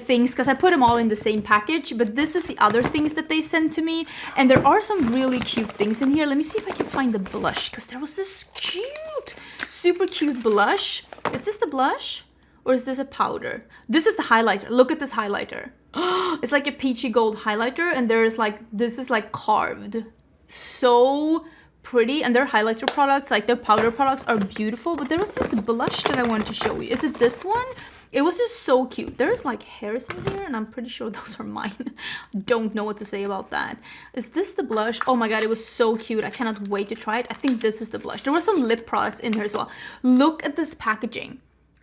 things, because I put them all in the same package, but this is the other things that they sent to me. And there are some really cute things in here. Let me see if I can find the blush, because there was this cute, super cute blush. Is this the blush? Or is this a powder? This is the highlighter. Look at this highlighter. It's like a peachy gold highlighter. And there is like, this is like carved. So pretty, and their highlighter products, like their powder products, are beautiful. But there was this blush that I wanted to show you. Is it this one? It was just so cute. There's like hairs in here, and I'm pretty sure those are mine. Don't know what to say about that. Is this the blush? Oh my god, it was so cute. I cannot wait to try it. I think this is the blush. There were some lip products in there as well. Look at this packaging.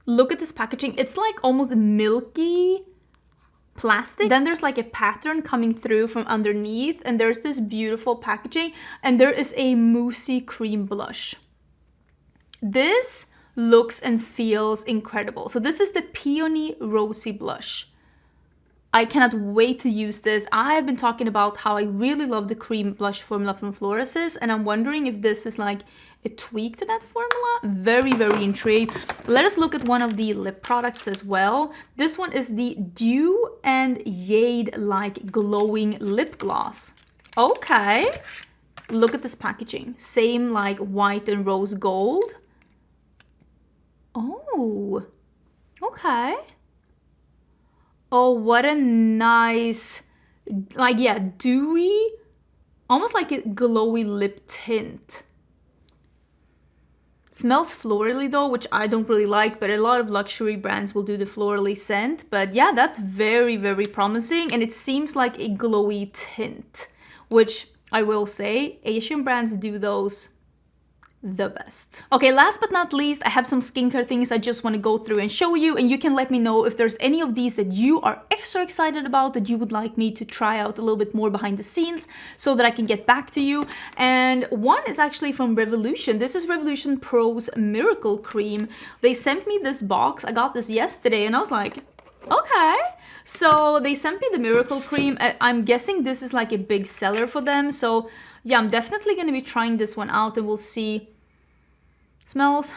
Look at this packaging. It's like almost milky plastic. Then there's like a pattern coming through from underneath, and there's this beautiful packaging, and there is a moussey cream blush. This looks and feels incredible. So this is the Peony Rosy blush. I cannot wait to use this. I have been talking about how I really love the cream blush formula from Florasis, and I'm wondering if this is like a tweak to that formula. Very, very intrigued. Let us look at one of the lip products as well. This one is the Dew and Jade like glowing lip gloss. Okay. Look at this packaging. Same like white and rose gold. Oh. Okay. Oh, what a nice, like, yeah, dewy, almost like a glowy lip tint. Smells florally though, which I don't really like, but a lot of luxury brands will do the florally scent. But yeah, that's very, very promising, and it seems like a glowy tint, which I will say, Asian brands do those the best. Okay, last but not least, I have some skincare things I just want to go through and show you, and you can let me know if there's any of these that you are extra excited about, that you would like me to try out a little bit more behind the scenes so that I can get back to you. And one is actually from Revolution. This is Revolution Pro's Miracle Cream. They sent me this box. I got this yesterday and I was like, okay. So they sent me the Miracle Cream. I'm guessing this is like a big seller for them. So yeah, I'm definitely going to be trying this one out, and we'll see. Smells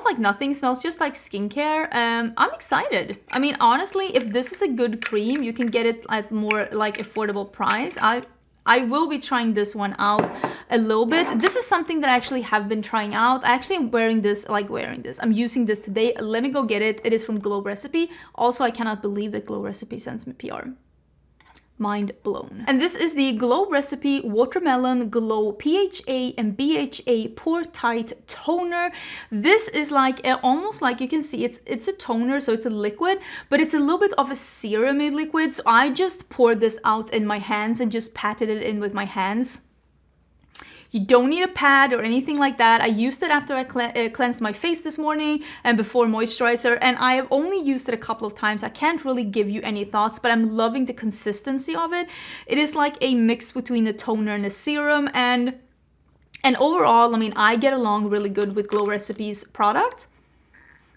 like nothing. Smells just like skincare. I'm excited. I mean, honestly, if this is a good cream, you can get it at more like affordable price. I will be trying this one out a little bit. This is something that I actually have been trying out. I actually am wearing this. I'm using this today. Let me go get it. It is from Glow Recipe. Also, I cannot believe that Glow Recipe sends me PR. mind blown. And this is the Glow Recipe Watermelon Glow PHA and BHA Pore Tight Toner. This is like almost like, you can see it's a toner, so it's a liquid, but it's a little bit of a serumy liquid. So I just poured this out in my hands and just patted it in with my hands. You don't need a pad or anything like that. I used it after I cleansed my face this morning and before moisturizer, and I have only used it a couple of times. I can't really give you any thoughts, but I'm loving the consistency of it. It is like a mix between a toner and a serum, and overall, I mean, I get along really good with Glow Recipes product.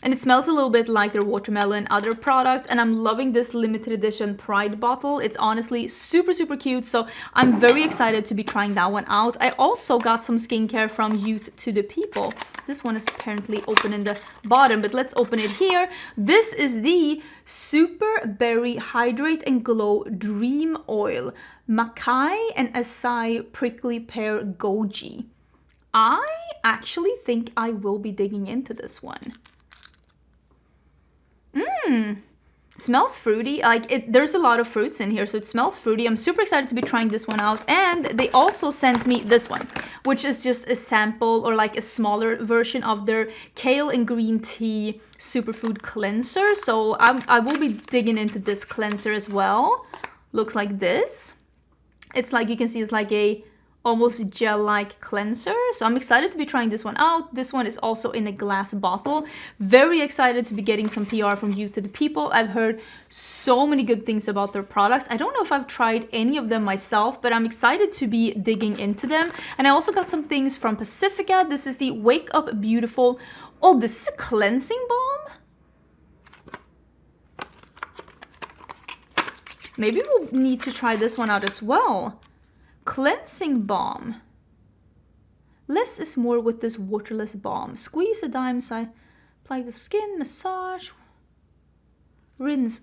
And it smells a little bit like their watermelon other products, and I'm loving this limited edition Pride bottle. It's honestly super, super cute, so I'm very excited to be trying that one out. I also got some skincare from Youth to the People. This one is apparently open in the bottom, but let's open it here. This is the Super Berry Hydrate and Glow Dream Oil, Makai and Acai Prickly Pear Goji. I actually think I will be digging into this one. Smells fruity. Like there's a lot of fruits in here, so it smells fruity. I'm super excited to be trying this one out. And they also sent me this one, which is just a sample or like a smaller version of their kale and green tea superfood cleanser. So I will be digging into this cleanser as well. Looks like this. It's like, you can see it's like a almost gel-like cleanser, so I'm excited to be trying this one out. This one is also in a glass bottle. Very excited to be getting some PR from Youth to the People. I've heard so many good things about their products. I don't know if I've tried any of them myself, but I'm excited to be digging into them. And I also got some things from Pacifica. This is the Wake Up Beautiful. Oh, this is a cleansing balm? Maybe we'll need to try this one out as well. Cleansing balm. Less is more with this waterless balm. Squeeze a dime side, apply the skin, massage, rinse.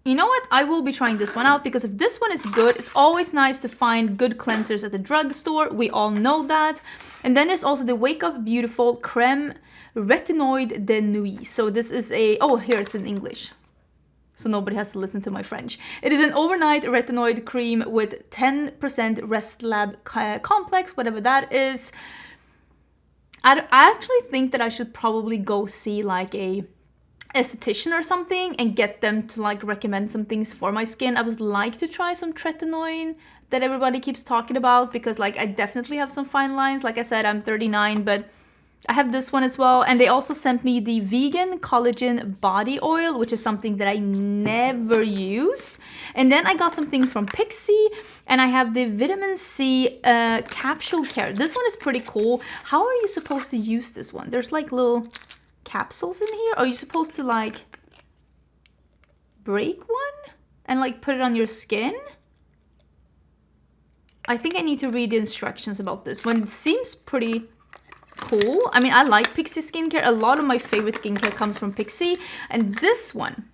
You know what? I will be trying this one out because if this one is good, it's always nice to find good cleansers at the drugstore. We all know that. And then there's also the Wake Up Beautiful Creme Retinoid de Nuit. So this is a, oh, here it's in English, so nobody has to listen to my French. It is an overnight retinoid cream with 10% Rest Lab complex, whatever that is. I actually think that I should probably go see like a esthetician or something and get them to like recommend some things for my skin. I would like to try some tretinoin that everybody keeps talking about because like I definitely have some fine lines. Like I said, I'm 39, but I have this one as well. And they also sent me the vegan collagen body oil, which is something that I never use. And then I got some things from Pixi, and I have the vitamin C capsule care. This one is pretty cool. How are you supposed to use this one? There's like little capsules in here. Are you supposed to like break one and like put it on your skin? I think I need to read the instructions about this one. It seems pretty cool. I mean, I like Pixi skincare. A lot of my favorite skincare comes from Pixi. And this one,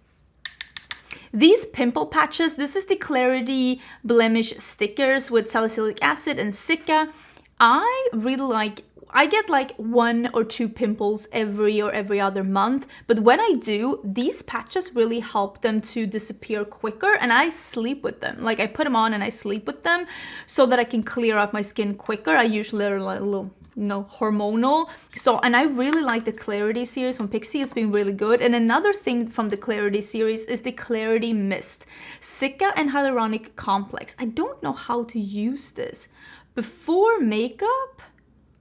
these pimple patches, this is the Clarity Blemish stickers with salicylic acid and Sicca. I really like, I get like 1 or 2 pimples every other month, but when I do, these patches really help them to disappear quicker, and I sleep with them. Like I put them on and I sleep with them so that I can clear up my skin quicker. I usually are like a little, you know, hormonal. So, and I really like the Clarity series from Pixi. It's been really good. And another thing from the Clarity series is the Clarity Mist, Sicca and Hyaluronic Complex. I don't know how to use this. Before makeup,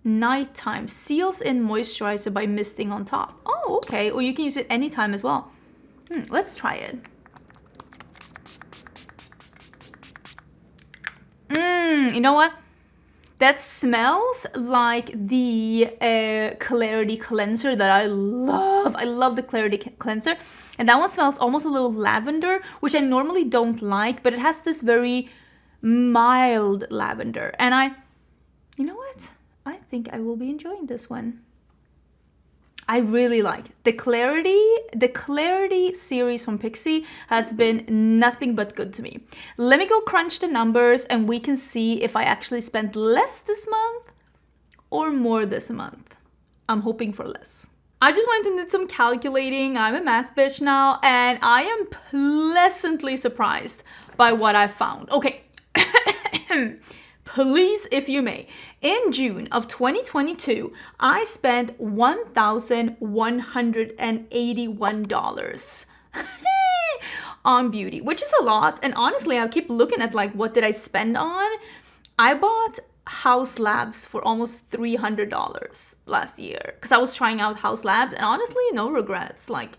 nighttime, seals in moisturizer by misting on top. Oh, okay. Or you can use it anytime as well. Let's try it. You know what? That smells like the Clarity cleanser that I love. I love the Clarity cleanser. And that one smells almost a little lavender, which I normally don't like, but it has this very mild lavender. And you know what? I think I will be enjoying this one. I really like the Clarity. The Clarity series from Pixi has been nothing but good to me. Let me go crunch the numbers and we can see if I actually spent less this month or more this month. I'm hoping for less. I just went and did some calculating. I'm a math bitch now, and I am pleasantly surprised. by what I found. Okay. Please, if you may. In June of 2022, I spent $1,181 on beauty, which is a lot. And honestly, I keep looking at like, what did I spend on? I bought House Labs for almost $300 last year because I was trying out House Labs, and honestly, no regrets. Like,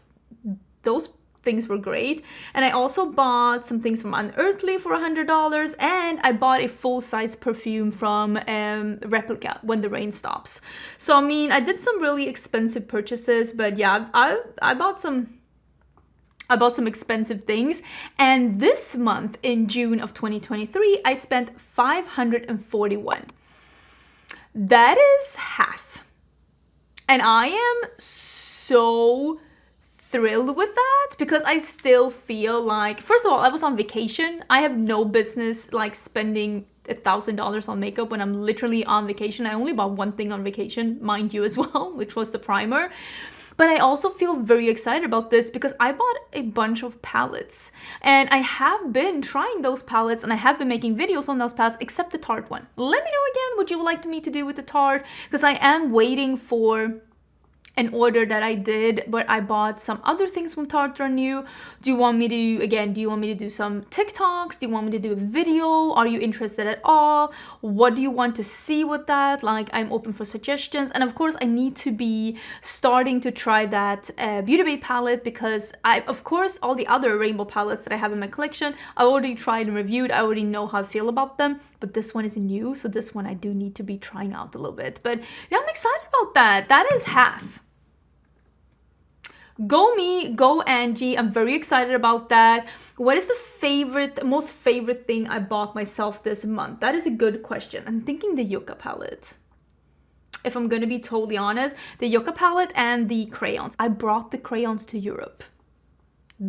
those things were great. And I also bought some things from Unearthly for $100, and I bought a full-size perfume from Replica, When the Rain Stops. So I mean, I did some really expensive purchases, but yeah, I bought some expensive things. And this month, in June of 2023, I spent $541. That is half. And I am so thrilled with that because I still feel like, first of all, I was on vacation. I have no business like spending $1,000 on makeup when I'm literally on vacation. I only bought one thing on vacation, mind you, as well, which was the primer. But I also feel very excited about this because I bought a bunch of palettes, and I have been trying those palettes, and I have been making videos on those palettes, except the Tarte one. Let me know again what you would like me to do with the Tarte, because I am waiting for an order that I did, but I bought some other things from Tarte new. Do you want me to do some TikToks? Do you want me to do a video? Are you interested at all? What do you want to see with that? Like, I'm open for suggestions. And of course, I need to be starting to try that Beauté palette, because of course, all the other rainbow palettes that I have in my collection, I already tried and reviewed. I already know how I feel about them. But this one is new, so this one I do need to be trying out a little bit. But yeah, I'm excited about that. That is half. Go me, go Angie. I'm very excited about that. What is the most favorite thing I bought myself this month? That is a good question. I'm thinking the Yucca palette. If I'm gonna be totally honest, the Yucca palette and the crayons. I brought the crayons to Europe.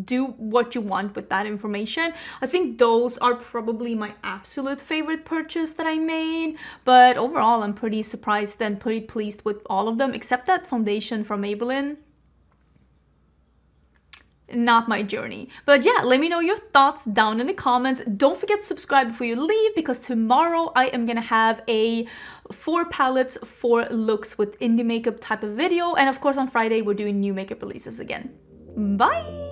Do what you want with that information. I think those are probably my absolute favorite purchase that I made, but overall I'm pretty surprised and pretty pleased with all of them, except that foundation from Maybelline. Not my journey. But yeah, let me know your thoughts down in the comments. Don't forget to subscribe before you leave, because tomorrow I am gonna have a 4 palettes, 4 looks with indie makeup type of video, and of course on Friday we're doing new makeup releases again. Bye!